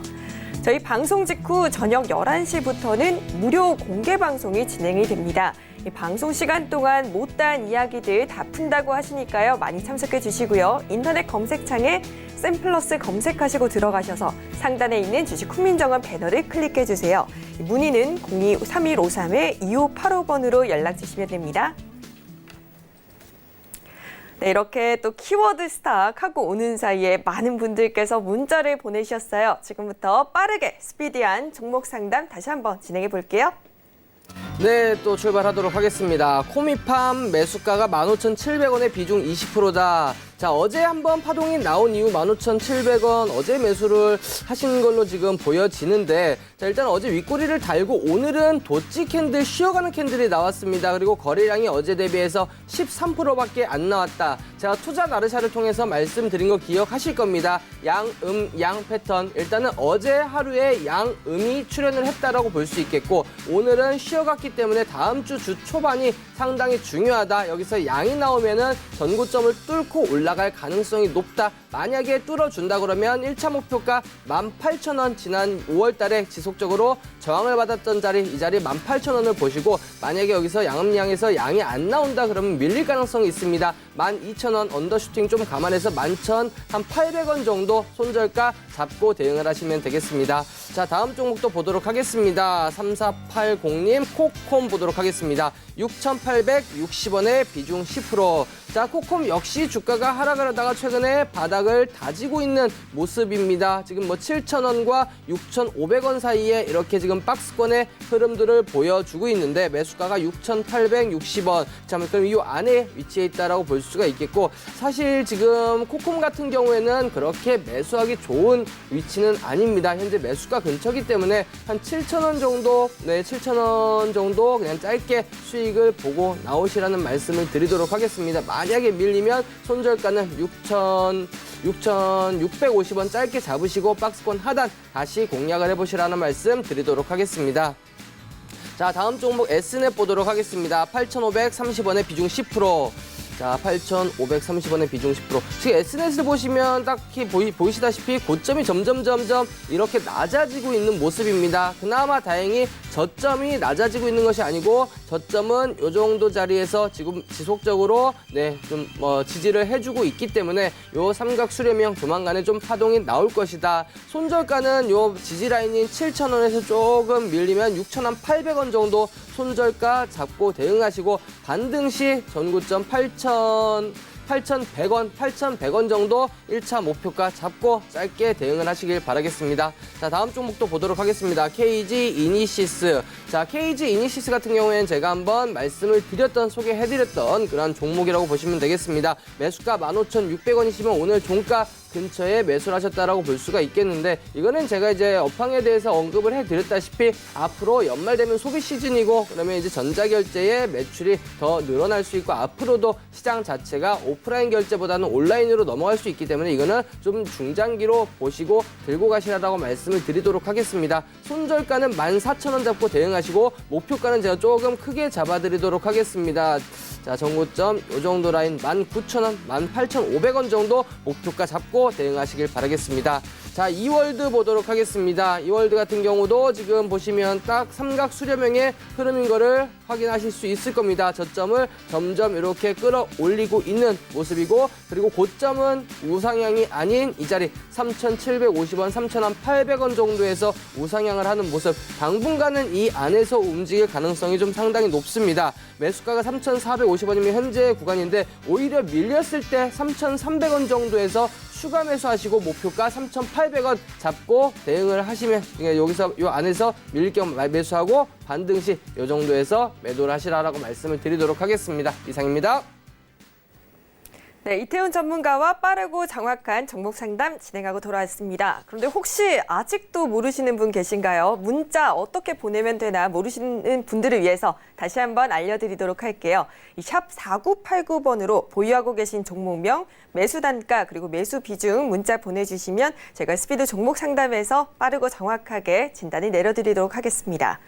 [SPEAKER 2] 저희 방송 직후 저녁 11시부터는 무료 공개 방송이 진행이 됩니다. 이 방송 시간 동안 못다한 이야기들 다 푼다고 하시니까요. 많이 참석해 주시고요. 인터넷 검색창에 샘플러스 검색하시고 들어가셔서 상단에 있는 주식 훈민정음 배너를 클릭해 주세요. 문의는 02-3153-2585번으로 연락 주시면 됩니다. 네, 이렇게 또 키워드 스탁 하고 오는 사이에 많은 분들께서 문자를 보내주셨어요. 지금부터 빠르게 스피디한 종목 상담 다시 한번 진행해 볼게요.
[SPEAKER 3] 네, 또 출발하도록 하겠습니다. 코미팜 매수가가 15,700원에 비중 20%다. 자, 어제 한번 파동이 나온 이후 15,700원 어제 매수를 하신 걸로 지금 보여지는데, 자, 일단 어제 윗꼬리를 달고 오늘은 도치 캔들, 쉬어가는 캔들이 나왔습니다. 그리고 거래량이 어제 대비해서 13%밖에 안 나왔다. 제가 투자 나르샤를 통해서 말씀드린 거 기억하실 겁니다. 양음, 양 패턴. 일단은 어제 하루에 양음이 출현을 했다라고 볼 수 있겠고, 오늘은 쉬어갔기 때문에 다음 주 초반이 상당히 중요하다. 여기서 양이 나오면은 전고점을 뚫고 올라갈 가능성이 높다. 만약에 뚫어준다 그러면 1차 목표가 18,000원, 지난 5월 달에 지속적으로 저항을 받았던 자리, 이 자리 18,000원을 보시고, 만약에 여기서 양음양에서 양이 안 나온다 그러면 밀릴 가능성이 있습니다. 12,000원 언더슈팅 좀 감안해서 11,800원 정도 손절가 잡고 대응을 하시면 되겠습니다. 자, 다음 종목도 보도록 하겠습니다. 3480님 코콤 보도록 하겠습니다. 6,860원에 비중 10%. 자, 코콤 역시 주가가 하락을 하다가 최근에 바닥을 다지고 있는 모습입니다. 지금 뭐 7,000원과 6,500원 사이에 이렇게 지금 박스권의 흐름들을 보여주고 있는데, 매수가가 6,860원. 자, 그럼 이 안에 위치해 있다라고 볼 수가 있겠고, 사실 지금 코콤 같은 경우에는 그렇게 매수하기 좋은 위치는 아닙니다. 현재 매수가 근처이기 때문에 한 7,000원 정도, 네, 7,000원 정도 그냥 짧게 수익을 보고 나오시라는 말씀을 드리도록 하겠습니다. 만약에 밀리면 손절가는 6,650원 짧게 잡으시고 박스권 하단 다시 공략을 해보시라는 말씀 드리도록 하겠습니다. 자, 다음 종목 S넷 보도록 하겠습니다. 8,530원에 비중 10%. 자, 8,530원에 비중 10%. 지금 S넷을 보시면 딱히 보이시다시피 고점이 점점 이렇게 낮아지고 있는 모습입니다. 그나마 다행히 저점이 낮아지고 있는 것이 아니고, 저점은 이 정도 자리에서 지금 지속적으로 좀 지지를 해주고 있기 때문에 요 삼각 수렴형 조만간에 좀 파동이 나올 것이다. 손절가는 요 지지 라인인 7,000원에서 조금 밀리면 6,800원 정도 손절가 잡고 대응하시고, 반등 시 전고점 8,100원 정도 1차 목표가 잡고 짧게 대응을 하시길 바라겠습니다. 자, 다음 종목도 보도록 하겠습니다. KG 이니시스. 자, KG 이니시스 같은 경우에는 제가 한번 말씀을 드렸던, 소개해드렸던 그런 종목이라고 보시면 되겠습니다. 매수가 15,600원이시면 오늘 종가 근처에 매수를 하셨다라고 볼 수가 있겠는데, 이거는 제가 이제 업황에 대해서 언급을 해드렸다시피 앞으로 연말 되면 소비 시즌이고, 그러면 이제 전자결제의 매출이 더 늘어날 수 있고, 앞으로도 시장 자체가 오프라인 결제보다는 온라인으로 넘어갈 수 있기 때문에 이거는 좀 중장기로 보시고 들고 가시라고 말씀을 드리도록 하겠습니다. 손절가는 14,000원 잡고 대응하시고, 목표가는 제가 조금 크게 잡아드리도록 하겠습니다. 자, 전고점 요 정도 라인 19,000원, 18,500원 정도 목표가 잡고 대응하시길 바라겠습니다. 자, 이월드 보도록 하겠습니다. 이월드 같은 경우도 지금 보시면 딱 삼각 수렴형의 흐름인 거를 확인하실 수 있을 겁니다. 저점을 점점 이렇게 끌어올리고 있는 모습이고, 그리고 고점은 우상향이 아닌 이 자리 3,750원, 3,800원 정도에서 우상향을 하는 모습. 당분간은 이 안에서 움직일 가능성이 좀 상당히 높습니다. 매수가가 3,450원이면 현재 구간인데, 오히려 밀렸을 때 3,300원 정도에서 추가 매수하시고 목표가 3,800원 잡고 대응을 하시면, 여기서 이 안에서 밀릴 경우 매수하고 반등 시 이 정도에서 매도를 하시라고 말씀을 드리도록 하겠습니다. 이상입니다.
[SPEAKER 2] 네, 이태훈 전문가와 빠르고 정확한 종목 상담 진행하고 돌아왔습니다. 그런데 혹시 아직도 모르시는 분 계신가요? 문자 어떻게 보내면 되나 모르시는 분들을 위해서 다시 한번 알려드리도록 할게요. 이 샵 4989번으로 보유하고 계신 종목명, 매수 단가, 그리고 매수 비중 문자 보내주시면 제가 스피드 종목 상담에서 빠르고 정확하게 진단을 내려드리도록 하겠습니다.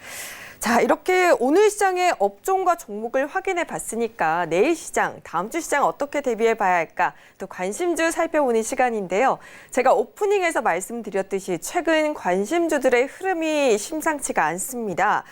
[SPEAKER 2] 자, 이렇게 오늘 시장의 업종과 종목을 확인해 봤으니까 내일 시장, 다음 주 시장 어떻게 대비해 봐야 할까? 또 관심주 살펴보는 시간인데요. 제가 오프닝에서 말씀드렸듯이 최근 관심주들의 흐름이 심상치가 않습니다.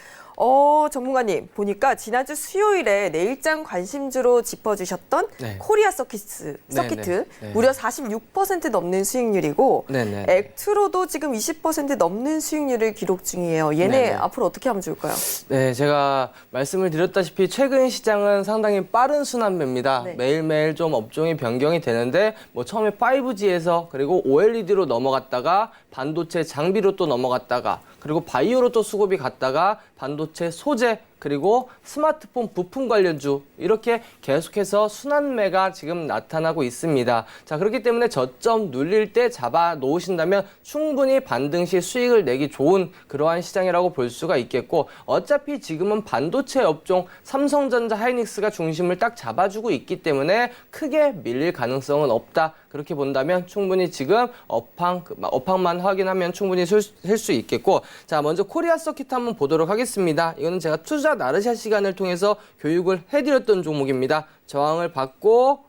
[SPEAKER 2] 전문가님 보니까 지난주 수요일에 내일장 관심주로 짚어주셨던
[SPEAKER 3] 네.
[SPEAKER 2] 코리아 서키트
[SPEAKER 3] 네.
[SPEAKER 2] 무려 46% 넘는 수익률이고
[SPEAKER 3] 네네.
[SPEAKER 2] 액트로도 지금 20% 넘는 수익률을 기록 중이에요. 얘네
[SPEAKER 3] 네네.
[SPEAKER 2] 앞으로 어떻게 하면 좋을까요?
[SPEAKER 3] 네, 제가 말씀을 드렸다시피 최근 시장은 상당히 빠른 순환매입니다.
[SPEAKER 2] 네.
[SPEAKER 3] 매일매일 좀 업종이 변경이 되는데 뭐 처음에 5G에서 그리고 OLED로 넘어갔다가 반도체 장비로 또 넘어갔다가 그리고 바이오로 또 수급이 갔다가 반도체 소재 그리고 스마트폰 부품 관련주 이렇게 계속해서 순환매가 지금 나타나고 있습니다. 자, 그렇기 때문에 저점 눌릴 때 잡아 놓으신다면 충분히 반등 시 수익을 내기 좋은 그러한 시장이라고 볼 수가 있겠고 어차피 지금은 반도체 업종 삼성전자 하이닉스가 중심을 딱 잡아주고 있기 때문에 크게 밀릴 가능성은 없다. 그렇게 본다면 충분히 지금 업황만 확인하면 충분히 셀 수 있겠고 자, 먼저 코리아 서킷 한번 보도록 하겠습니다. 이거는 제가 투자 나르샤 시간을 통해서 교육을 해드렸던 종목입니다. 저항을 받고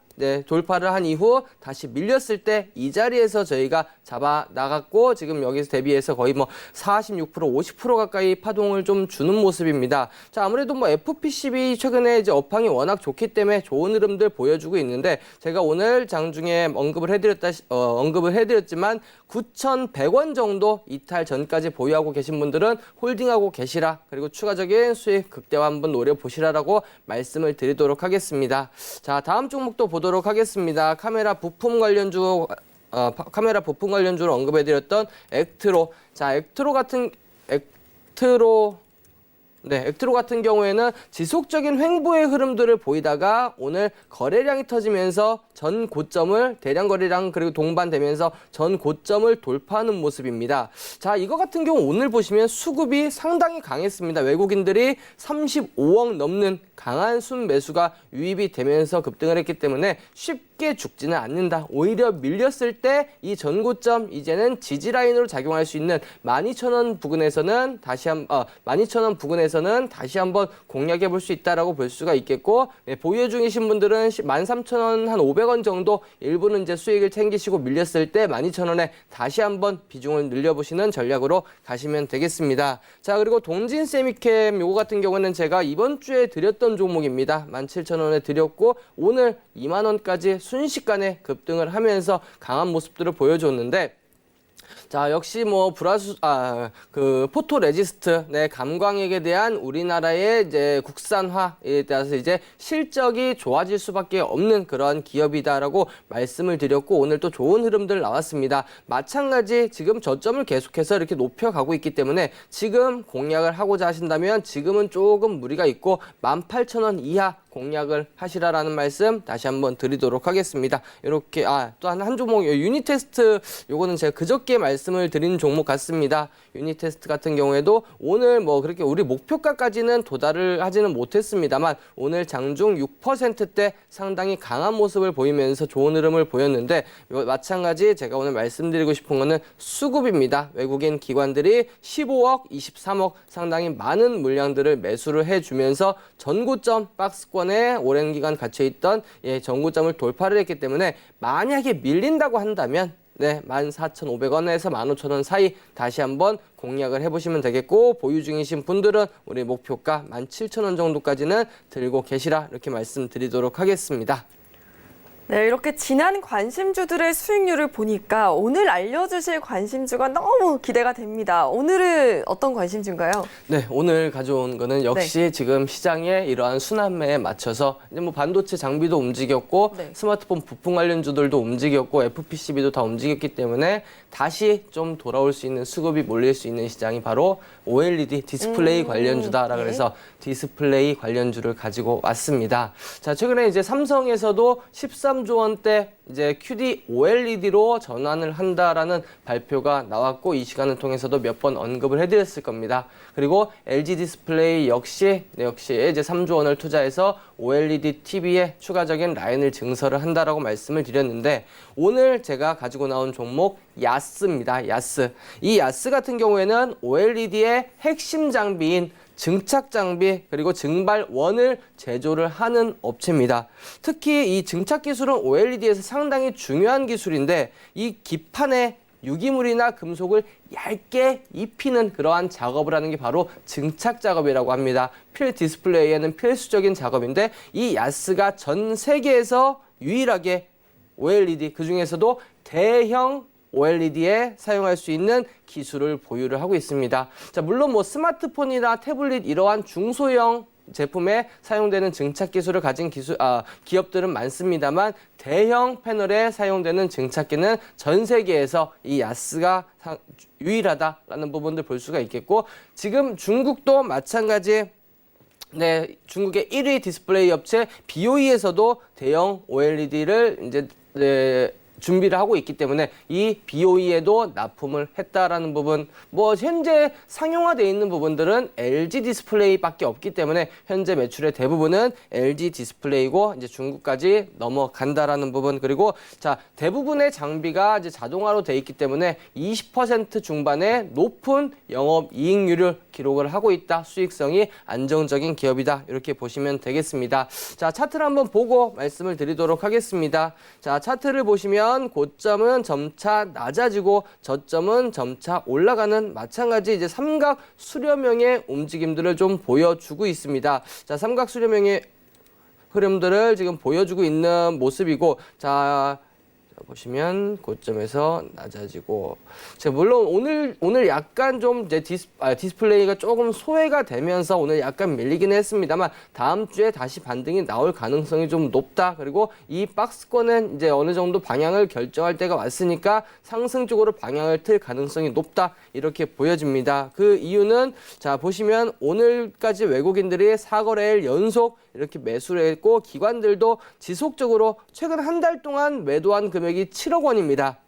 [SPEAKER 3] 돌파를 한 이후 다시 밀렸을 때 이 자리에서 저희가 잡아 나갔고 지금 여기서 대비해서 거의 뭐 46%, 50% 가까이 파동을 좀 주는 모습입니다. 자, 아무래도 뭐 FPCB 최근에 이제 업황이 워낙 좋기 때문에 좋은 흐름들 보여주고 있는데 제가 오늘 장중에 언급을 해드렸지만 9,100원 정도 이탈 전까지 보유하고 계신 분들은 홀딩하고 계시라 그리고 추가적인 수익 극대화 한번 노려보시라라고 말씀을 드리도록 하겠습니다. 자, 다음 종목도 보도록 하겠습니다. 카메라 부품 관련주로 언급해드렸던 액트로. 자, 액트로 같은 경우에는 지속적인 횡보의 흐름들을 보이다가 오늘 거래량이 터지면서 전 고점을 대량 거래량 그리고 동반되면서 전 고점을 돌파하는 모습입니다. 자, 이거 같은 경우 오늘 보시면 수급이 상당히 강했습니다. 외국인들이 35억 넘는 강한 순매수가 유입이 되면서 급등을 했기 때문에 쉽게 죽지는 않는다. 오히려 밀렸을 때 이 전고점 이제는 지지라인으로 작용할 수 있는 12,000원 부근에서는 다시 한번 공략해 볼 수 있다라고 볼 수가 있겠고 보유 중이신 분들은 13,000원 한 500원 정도 일부는 이제 수익을 챙기시고 밀렸을 때 12,000원에 다시 한번 비중을 늘려보시는 전략으로 가시면 되겠습니다. 자, 그리고 동진 세미캠 요거 같은 경우는 제가 이번 주에 드렸던 종목입니다. 17,000원에 드렸고 오늘 2만 원까지 순식간에 급등을 하면서 강한 모습들을 보여줬는데 자, 역시 뭐 포토 레지스트, 감광액에 대한 우리나라의 이제 국산화에 따라서 이제 실적이 좋아질 수밖에 없는 그런 기업이다라고 말씀을 드렸고 오늘 또 좋은 흐름들 나왔습니다. 마찬가지 지금 저점을 계속해서 이렇게 높여가고 있기 때문에 지금 공략을 하고자 하신다면 지금은 조금 무리가 있고 18,000원 이하 공략을 하시라라는 말씀 다시 한번 드리도록 하겠습니다. 이렇게 또 한 종목 유니테스트 요거는 제가 그저께 말씀을 드린 종목 같습니다. 유니테스트 같은 경우에도 오늘 뭐 그렇게 우리 목표가까지는 도달을 하지는 못했습니다만 오늘 장중 6%대 상당히 강한 모습을 보이면서 좋은 흐름을 보였는데 마찬가지 제가 오늘 말씀드리고 싶은 거는 수급입니다. 외국인 기관들이 15억, 23억 상당히 많은 물량들을 매수를 해주면서 전고점 박스권에 오랜 기간 갇혀있던 전고점을 돌파를 했기 때문에 만약에 밀린다고 한다면 14,500원에서 15,000원 사이 다시 한번 공략을 해보시면 되겠고 보유 중이신 분들은 우리 목표가 17,000원 정도까지는 들고 계시라 이렇게 말씀드리도록 하겠습니다.
[SPEAKER 2] 네, 이렇게 지난 관심주들의 수익률을 보니까 오늘 알려주실 관심주가 너무 기대가 됩니다. 오늘은 어떤 관심주인가요?
[SPEAKER 3] 네, 오늘 가져온 거는 역시 지금 시장의 이러한 순환매에 맞춰서 이제 뭐 반도체 장비도 움직였고 스마트폰 부품 관련주들도 움직였고 FPCB도 다 움직였기 때문에 다시 좀 돌아올 수 있는 수급이 몰릴 수 있는 시장이 바로 OLED 디스플레이 관련주다라 그래서 디스플레이 관련주를 가지고 왔습니다. 자, 최근에 이제 삼성에서도 13조 원대 이제 QD OLED로 전환을 한다라는 발표가 나왔고 이 시간을 통해서도 몇 번 언급을 해드렸을 겁니다. 그리고 LG 디스플레이 역시 이제 3조 원을 투자해서 OLED TV에 추가적인 라인을 증설을 한다라고 말씀을 드렸는데 오늘 제가 가지고 나온 종목 야스입니다. 야스. 이 야스 같은 경우에는 OLED의 핵심 장비인 증착 장비 그리고 증발원을 제조를 하는 업체입니다. 특히 이 증착 기술은 OLED에서 상당히 중요한 기술인데 이 기판에 유기물이나 금속을 얇게 입히는 그러한 작업을 하는 게 바로 증착 작업이라고 합니다. 필 디스플레이에는 필수적인 작업인데 이 야스가 전 세계에서 유일하게 OLED, 그중에서도 대형 OLED에 사용할 수 있는 기술을 보유를 하고 있습니다. 자, 물론 뭐 스마트폰이나 태블릿 이러한 중소형 제품에 사용되는 증착 기술을 가진 기업들은 많습니다만 대형 패널에 사용되는 증착기는 전 세계에서 이 야스가 유일하다라는 부분들 볼 수가 있겠고, 지금 중국도 마찬가지 네, 중국의 1위 디스플레이 업체 BOE에서도 대형 OLED를 이제 준비를 하고 있기 때문에 이 BOE에도 납품을 했다라는 부분, 뭐 현재 상용화되어 있는 부분들은 LG 디스플레이밖에 없기 때문에 현재 매출의 대부분은 LG 디스플레이고 이제 중국까지 넘어간다라는 부분, 그리고 자, 대부분의 장비가 이제 자동화로 되어 있기 때문에 20% 중반의 높은 영업 이익률을 기록을 하고 있다. 수익성이 안정적인 기업이다. 이렇게 보시면 되겠습니다. 자, 차트를 한번 보고 말씀을 드리도록 하겠습니다. 자, 차트를 보시면 고점은 점차 낮아지고 저점은 점차 올라가는 마찬가지 이제 삼각 수렴형의 움직임들을 좀 보여주고 있습니다. 자, 삼각 수렴형의 흐름들을 지금 보여주고 있는 모습이고, 자, 보시면 고점에서 낮아지고, 물론 오늘 약간 좀 이제 디스플레이가 조금 소외가 되면서 오늘 약간 밀리긴 했습니다만 다음 주에 다시 반등이 나올 가능성이 좀 높다. 그리고 이 박스권은 이제 어느 정도 방향을 결정할 때가 왔으니까 상승 쪽으로 방향을 틀 가능성이 높다. 이렇게 보여집니다. 그 이유는 자, 보시면 오늘까지 외국인들이 4거래일 연속 이렇게 매수를 했고, 기관들도 지속적으로 최근 한 달 동안 매도한 금액이 7억 원입니다.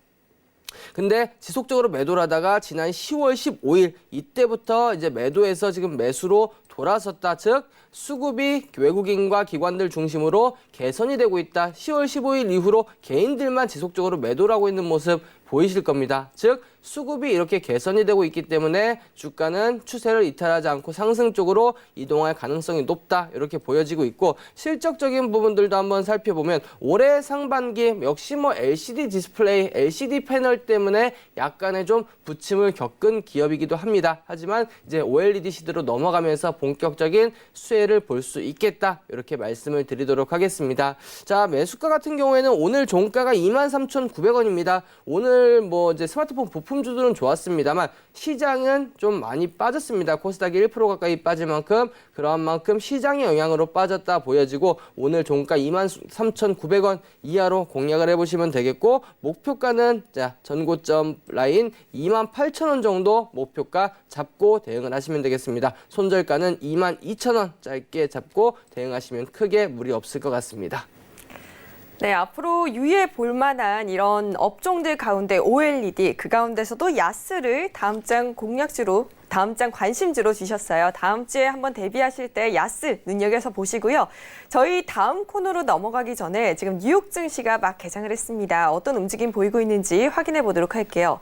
[SPEAKER 3] 근데 지속적으로 매도를 하다가 지난 10월 15일 이때부터 이제 매도해서 지금 매수로 돌아섰다. 즉 수급이 외국인과 기관들 중심으로 개선이 되고 있다. 10월 15일 이후로 개인들만 지속적으로 매도를 하고 있는 모습 보이실 겁니다. 즉 수급이 이렇게 개선이 되고 있기 때문에 주가는 추세를 이탈하지 않고 상승 쪽으로 이동할 가능성이 높다. 이렇게 보여지고 있고, 실적적인 부분들도 한번 살펴보면 올해 상반기 역시 뭐 LCD 디스플레이, LCD 패널 때문에 약간의 좀 부침을 겪은 기업이기도 합니다. 하지만 이제 OLED 시대로 넘어가면서 본격적인 수혜를 볼 수 있겠다. 이렇게 말씀을 드리도록 하겠습니다. 자, 매수가 같은 경우에는 오늘 종가가 23,900원입니다. 오늘 뭐 이제 스마트폰 부품주들은 좋았습니다만 시장은 좀 많이 빠졌습니다. 코스닥이 1% 가까이 빠질 만큼, 그러한 만큼 시장의 영향으로 빠졌다 보여지고 오늘 종가 23,900원 이하로 공략을 해보시면 되겠고, 목표가는 자, 전고점 라인 28,000원 정도 목표가 잡고 대응을 하시면 되겠습니다. 손절가는 22,000원 짧게 잡고 대응하시면 크게 무리 없을 것 같습니다.
[SPEAKER 2] 네, 앞으로 유의해 볼 만한 이런 업종들 가운데 OLED, 그 가운데서도 야스를 다음 장 공략주로, 다음 장 관심주로 주셨어요. 다음 주에 한번 대비하실 때 야스 눈여겨서 보시고요. 저희 다음 코너로 넘어가기 전에 지금 뉴욕 증시가 막 개장을 했습니다. 어떤 움직임 보이고 있는지 확인해 보도록 할게요.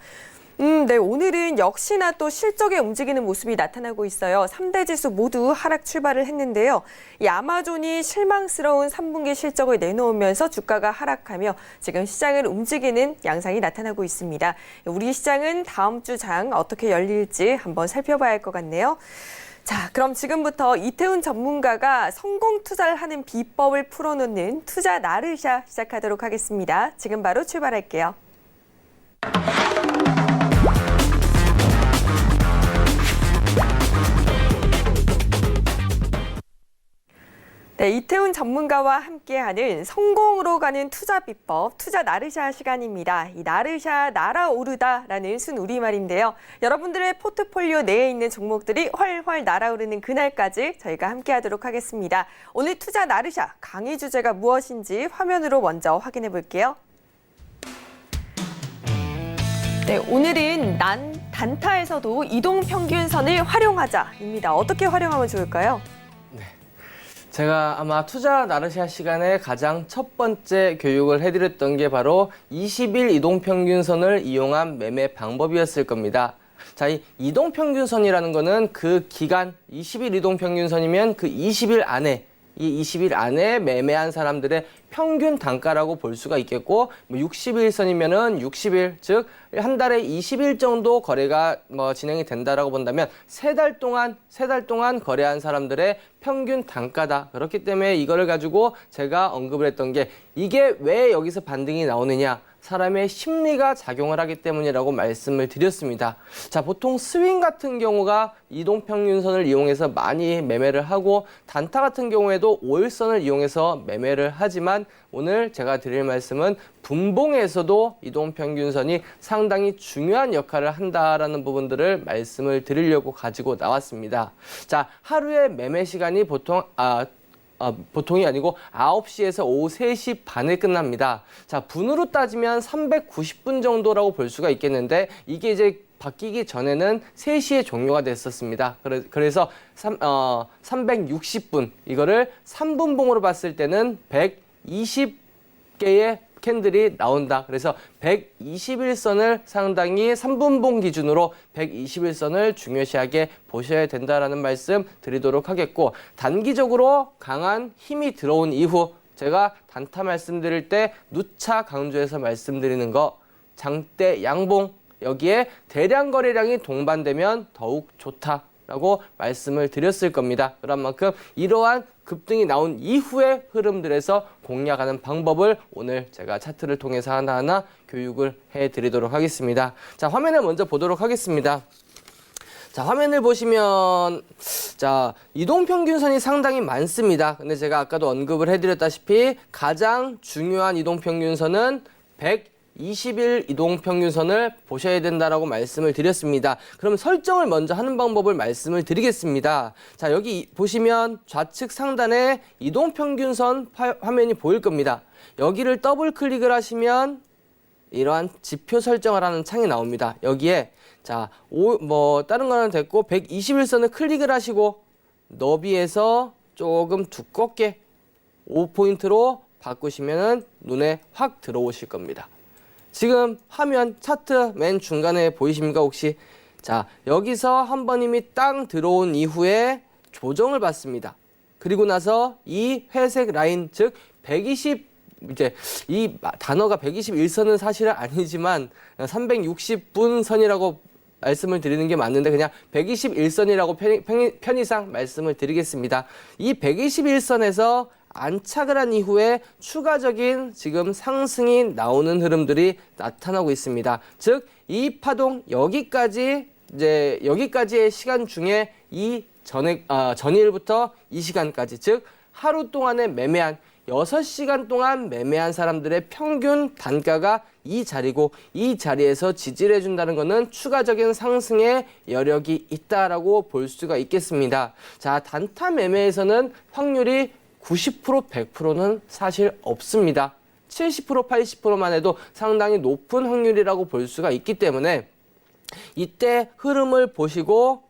[SPEAKER 2] 네, 오늘은 역시나 또 실적에 움직이는 모습이 나타나고 있어요. 3대 지수 모두 하락 출발을 했는데요. 이 아마존이 실망스러운 3분기 실적을 내놓으면서 주가가 하락하며 지금 시장을 움직이는 양상이 나타나고 있습니다. 우리 시장은 다음 주 장 어떻게 열릴지 한번 살펴봐야 할 것 같네요. 자, 그럼 지금부터 이태훈 전문가가 성공 투자를 하는 비법을 풀어놓는 투자 나르샤 시작하도록 하겠습니다. 지금 바로 출발할게요. 네, 이태훈 전문가와 함께하는 성공으로 가는 투자 비법, 투자 나르샤 시간입니다. 이 나르샤 날아오르다라는 순 우리말인데요. 여러분들의 포트폴리오 내에 있는 종목들이 훨훨 날아오르는 그날까지 저희가 함께하도록 하겠습니다. 오늘 투자 나르샤 강의 주제가 무엇인지 화면으로 먼저 확인해 볼게요. 네, 오늘은 단타에서도 이동평균선을 활용하자입니다. 어떻게 활용하면 좋을까요?
[SPEAKER 3] 제가 아마 투자 나르샤 시간에 가장 첫 번째 교육을 해드렸던 게 바로 20일 이동평균선을 이용한 매매 방법이었을 겁니다. 자, 이 이동평균선이라는 거는 그 기간 20일 이동평균선이면 그 20일 안에 이 20일 안에 매매한 사람들의 평균 단가라고 볼 수가 있겠고, 뭐 60일선이면은 60일, 즉 한 달에 20일 정도 거래가 진행이 된다라고 본다면 세 달 동안 거래한 사람들의 평균 단가다. 그렇기 때문에 이거를 가지고 제가 언급을 했던 게, 이게 왜 여기서 반등이 나오느냐? 사람의 심리가 작용을 하기 때문이라고 말씀을 드렸습니다. 자, 보통 스윙 같은 경우가 이동평균선을 이용해서 많이 매매를 하고, 단타 같은 경우에도 5일선을 이용해서 매매를 하지만, 오늘 제가 드릴 말씀은 분봉에서도 이동평균선이 상당히 중요한 역할을 한다라는 부분들을 말씀을 드리려고 가지고 나왔습니다. 자, 하루의 매매 시간이 보통이 아니고 9시에서 오후 3시 반에 끝납니다. 자, 분으로 따지면 390분 정도라고 볼 수가 있겠는데, 이게 이제 바뀌기 전에는 3시에 종료가 됐었습니다. 그래서 360분, 이거를 3분봉으로 봤을 때는 120개의 캔들이 나온다. 그래서 121선을 상당히 3분봉 기준으로 121선을 중요시하게 보셔야 된다라는 말씀 드리도록 하겠고, 단기적으로 강한 힘이 들어온 이후 제가 단타 말씀드릴 때 누차 강조해서 말씀드리는 거, 장대 양봉, 여기에 대량 거래량이 동반되면 더욱 좋다라고 말씀을 드렸을 겁니다. 그런 만큼 이러한 급등이 나온 이후의 흐름들에서 공략하는 방법을 오늘 제가 차트를 통해서 하나하나 교육을 해드리도록 하겠습니다. 자, 화면을 먼저 보도록 하겠습니다. 자, 화면을 보시면, 자, 이동평균선이 상당히 많습니다. 근데 제가 아까도 언급을 해드렸다시피 가장 중요한 이동평균선은 120일 이동평균선을 보셔야 된다라고 말씀을 드렸습니다. 그럼 설정을 먼저 하는 방법을 말씀을 드리겠습니다. 자, 여기 보시면 좌측 상단에 이동평균선 화면이 보일 겁니다. 여기를 더블 클릭을 하시면 이러한 지표 설정을 하는 창이 나옵니다. 여기에 자, 다른 거는 됐고 121선을 클릭을 하시고 너비에서 조금 두껍게 5포인트로 바꾸시면은 눈에 확 들어오실 겁니다. 지금 화면 차트 맨 중간에 보이십니까 혹시? 자, 여기서 한 번 이미 땅 들어온 이후에 조정을 받습니다. 그리고 나서 이 회색 라인, 즉 120, 이제 이 단어가 121선은 사실은 아니지만 360분 선이라고 말씀을 드리는 게 맞는데 그냥 121선이라고 편의상 말씀을 드리겠습니다. 이 121선에서 안착을 한 이후에 추가적인 지금 상승이 나오는 흐름들이 나타나고 있습니다. 즉, 이 파동 여기까지의 시간 중에 이 전일부터 이 시간까지, 즉 하루 동안에 매매한 6시간 동안 매매한 사람들의 평균 단가가 이 자리고, 이 자리에서 지지를 해준다는 것은 추가적인 상승의 여력이 있다라고 볼 수가 있겠습니다. 자, 단타 매매에서는 확률이 90%, 100%는 사실 없습니다. 70%, 80%만 해도 상당히 높은 확률이라고 볼 수가 있기 때문에 이때 흐름을 보시고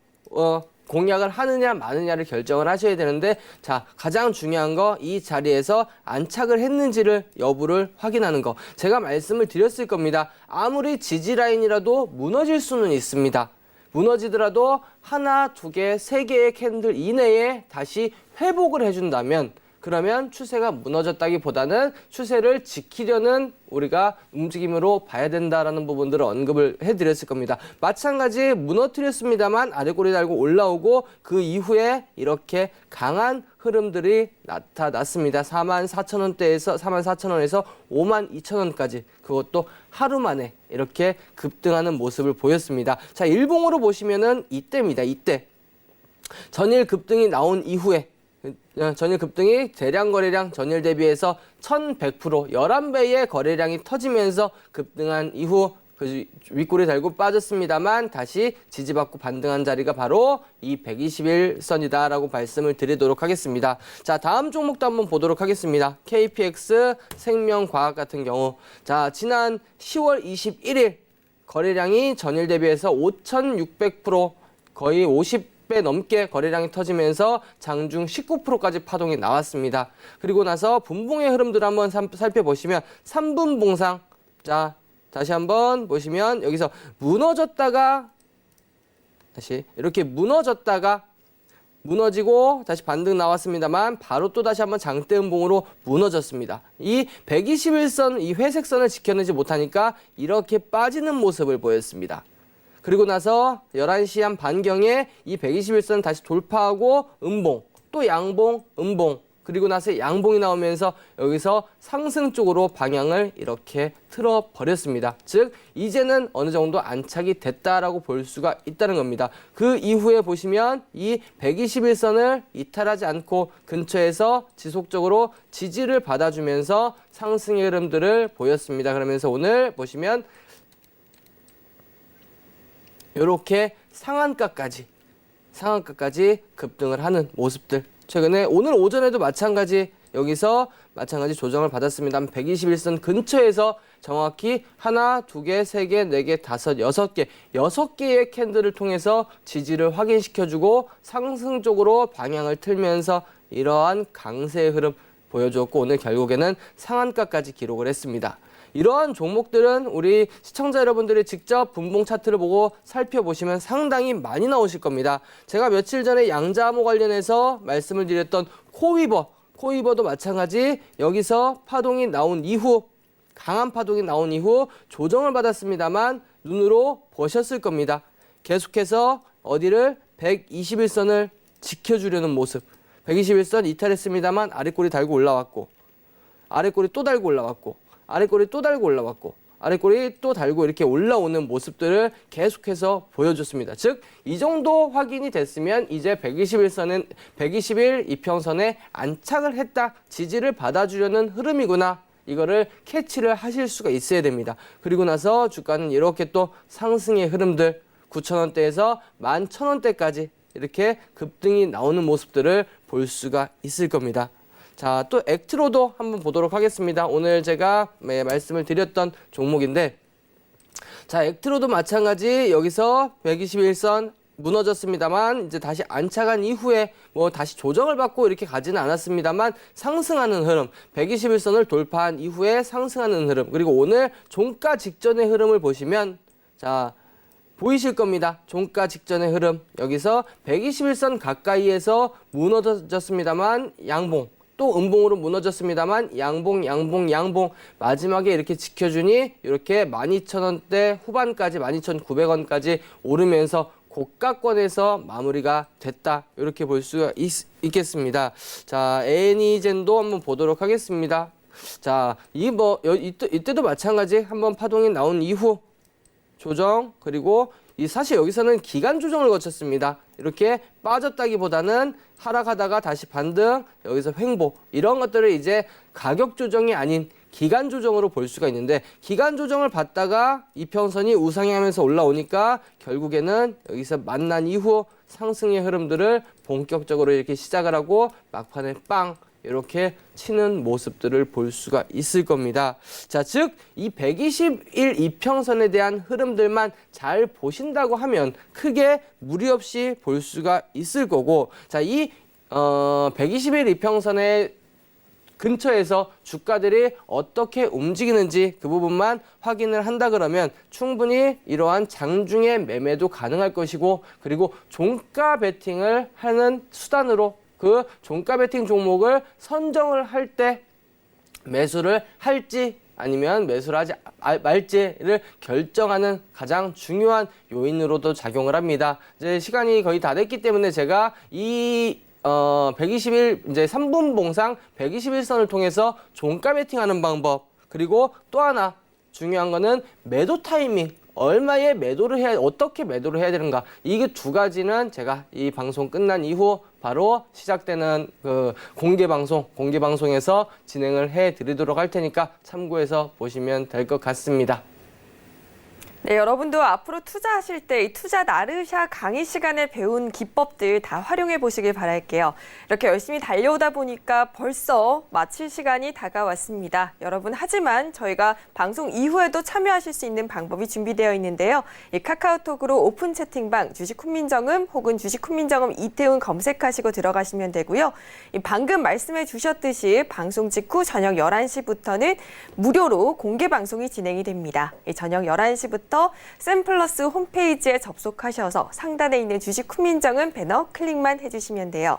[SPEAKER 3] 공략을 하느냐 마느냐를 결정을 하셔야 되는데, 자, 가장 중요한 거 이 자리에서 안착을 했는지를 여부를 확인하는 거. 제가 말씀을 드렸을 겁니다. 아무리 지지 라인이라도 무너질 수는 있습니다. 무너지더라도 하나, 두 개, 세 개의 캔들 이내에 다시 회복을 해준다면, 그러면 추세가 무너졌다기보다는 추세를 지키려는 우리가 움직임으로 봐야 된다라는 부분들을 언급을 해드렸을 겁니다. 마찬가지 무너뜨렸습니다만 아래꼬리 달고 올라오고 그 이후에 이렇게 강한 흐름들이 나타났습니다. 44,000원대에서 44,000원에서 52,000원까지, 그것도 하루 만에 이렇게 급등하는 모습을 보였습니다. 자, 일봉으로 보시면은 이때입니다. 이때 전일 급등이 나온 이후에 전일 급등이 대량 거래량 전일 대비해서 1100% 11배의 거래량이 터지면서 급등한 이후 그 윗꼬리 달고 빠졌습니다만 다시 지지받고 반등한 자리가 바로 이 121선이다라고 말씀을 드리도록 하겠습니다. 자, 다음 종목도 한번 보도록 하겠습니다. KPX 생명과학 같은 경우, 자, 지난 10월 21일 거래량이 전일 대비해서 5600% 거의 50배 넘게 거래량이 터지면서 장중 19%까지 파동이 나왔습니다. 그리고 나서 분봉의 흐름들을 한번 살펴보시면 3분봉상, 자, 다시 한번 보시면 여기서 무너졌다가 다시 이렇게 무너졌다가 무너지고 다시 반등 나왔습니다만 바로 또 다시 한번 장대 음봉으로 무너졌습니다. 이 121선, 이 회색 선을 지켜내지 못하니까 이렇게 빠지는 모습을 보였습니다. 그리고 나서 11시 한 반경에 이 121선 다시 돌파하고 음봉, 또 양봉, 음봉, 그리고 나서 양봉이 나오면서 여기서 상승 쪽으로 방향을 이렇게 틀어버렸습니다. 즉 이제는 어느 정도 안착이 됐다라고 볼 수가 있다는 겁니다. 그 이후에 보시면 이 121선을 이탈하지 않고 근처에서 지속적으로 지지를 받아주면서 상승의 흐름들을 보였습니다. 그러면서 오늘 보시면 이렇게 상한가까지 급등을 하는 모습들. 최근에 오늘 오전에도 마찬가지 여기서 마찬가지 조정을 받았습니다. 121선 근처에서 정확히 하나, 두 개, 세 개, 네 개, 다섯, 여섯 개의 캔들을 통해서 지지를 확인시켜주고 상승 쪽으로 방향을 틀면서 이러한 강세의 흐름 보여주었고 오늘 결국에는 상한가까지 기록을 했습니다. 이러한 종목들은 우리 시청자 여러분들이 직접 분봉 차트를 보고 살펴보시면 상당히 많이 나오실 겁니다. 제가 며칠 전에 양자암호 관련해서 말씀을 드렸던 코위버도 마찬가지 여기서 파동이 나온 이후 강한 파동이 나온 이후 조정을 받았습니다만 눈으로 보셨을 겁니다. 계속해서 어디를 121선을 지켜주려는 모습. 121선 이탈했습니다만 아랫꼬리 달고 올라왔고 아랫꼬리 또 달고 올라왔고 아랫꼬리 또 달고 올라왔고 아랫꼬리 또 달고 이렇게 올라오는 모습들을 계속해서 보여줬습니다. 즉 이 정도 확인이 됐으면 이제 121 이평선에 안착을 했다. 지지를 받아주려는 흐름이구나. 이거를 캐치를 하실 수가 있어야 됩니다. 그리고 나서 주가는 이렇게 또 상승의 흐름들 9,000원대에서 11,000원대까지 이렇게 급등이 나오는 모습들을 볼 수가 있을 겁니다. 자, 또 액트로도 한번 보도록 하겠습니다. 오늘 제가 말씀을 드렸던 종목인데 자, 액트로도 마찬가지 여기서 121선 무너졌습니다만 이제 다시 안착한 이후에 뭐 다시 조정을 받고 이렇게 가지는 않았습니다만 상승하는 흐름, 121선을 돌파한 이후에 상승하는 흐름, 그리고 오늘 종가 직전의 흐름을 보시면 자, 보이실 겁니다. 종가 직전의 흐름. 여기서 121선 가까이에서 무너졌습니다만 양봉. 또 음봉으로 무너졌습니다만 양봉 마지막에 이렇게 지켜주니 이렇게 12,000원대 후반까지 12,900원까지 오르면서 고가권에서 마무리가 됐다. 이렇게 볼 수가 있겠습니다. 자, 애니젠도 한번 보도록 하겠습니다. 자, 이때도 마찬가지 한번 파동이 나온 이후 조정 그리고 사실 여기서는 기간 조정을 거쳤습니다. 이렇게 빠졌다기보다는 하락하다가 다시 반등, 여기서 횡보 이런 것들을 이제 가격 조정이 아닌 기간 조정으로 볼 수가 있는데 기간 조정을 받다가 이평선이 우상향하면서 올라오니까 결국에는 여기서 만난 이후 상승의 흐름들을 본격적으로 이렇게 시작을 하고 막판에 빵 이렇게 치는 모습들을 볼 수가 있을 겁니다. 자, 즉 이 121 이평선에 대한 흐름들만 잘 보신다고 하면 크게 무리 없이 볼 수가 있을 거고 자, 이 121 이평선의 근처에서 주가들이 어떻게 움직이는지 그 부분만 확인을 한다 그러면 충분히 이러한 장중의 매매도 가능할 것이고 그리고 종가 베팅을 하는 수단으로 그 종가 베팅 종목을 선정을 할 때 매수를 할지 아니면 매수를 하지 말지를 결정하는 가장 중요한 요인으로도 작용을 합니다. 이제 시간이 거의 다 됐기 때문에 제가 이 121 이제 3분 봉상 121선을 통해서 종가 베팅하는 방법 그리고 또 하나 중요한 거는 매도 타이밍 얼마에 매도를 어떻게 매도를 해야 되는가 이게 두 가지는 제가 이 방송 끝난 이후 바로 시작되는 그 공개 방송에서 진행을 해 드리도록 할 테니까 참고해서 보시면 될 것 같습니다.
[SPEAKER 2] 네, 여러분도 앞으로 투자하실 때 이 투자 나르샤 강의 시간에 배운 기법들 다 활용해 보시길 바랄게요. 이렇게 열심히 달려오다 보니까 벌써 마칠 시간이 다가왔습니다. 여러분, 하지만 저희가 방송 이후에도 참여하실 수 있는 방법이 준비되어 있는데요. 이 카카오톡으로 오픈 채팅방 주식 훈민정음 혹은 주식 훈민정음 이태훈 검색하시고 들어가시면 되고요. 이 방금 말씀해 주셨듯이 방송 직후 저녁 11시부터는 무료로 공개 방송이 진행이 됩니다. 이 저녁 11시부터 지금부터 샘플러스 홈페이지에 접속하셔서 상단에 있는 주식 훈민정음 배너 클릭만 해주시면 돼요.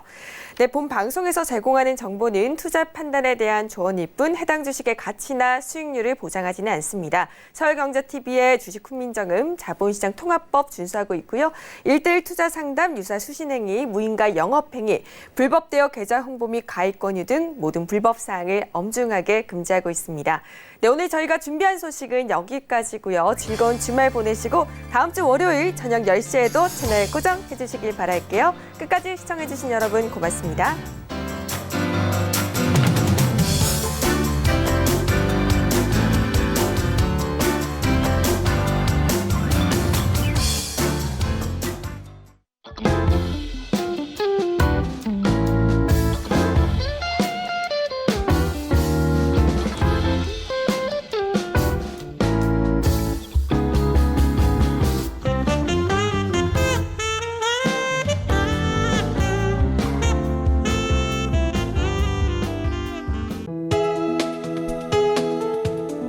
[SPEAKER 2] 네, 본 방송에서 제공하는 정보는 투자 판단에 대한 조언일 뿐 해당 주식의 가치나 수익률을 보장하지는 않습니다. 서울경제TV의 주식 훈민정음 자본시장 통합법 준수하고 있고요. 1:1 투자 상담, 유사 수신행위, 무인가 영업행위, 불법 대여 계좌 홍보 및 가입 권유 등 모든 불법 사항을 엄중하게 금지하고 있습니다. 네, 오늘 저희가 준비한 소식은 여기까지고요. 즐거운 주말 보내시고 다음 주 월요일 저녁 10시에도 채널 고정해 주시길 바랄게요. 끝까지 시청해 주신 여러분 고맙습니다.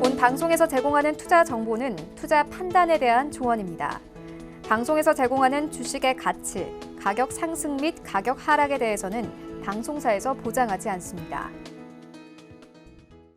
[SPEAKER 1] 본 방송에서 제공하는 투자 정보는 투자 판단에 대한 조언입니다. 방송에서 제공하는 주식의 가치, 가격 상승 및 가격 하락에 대해서는 방송사에서 보장하지 않습니다.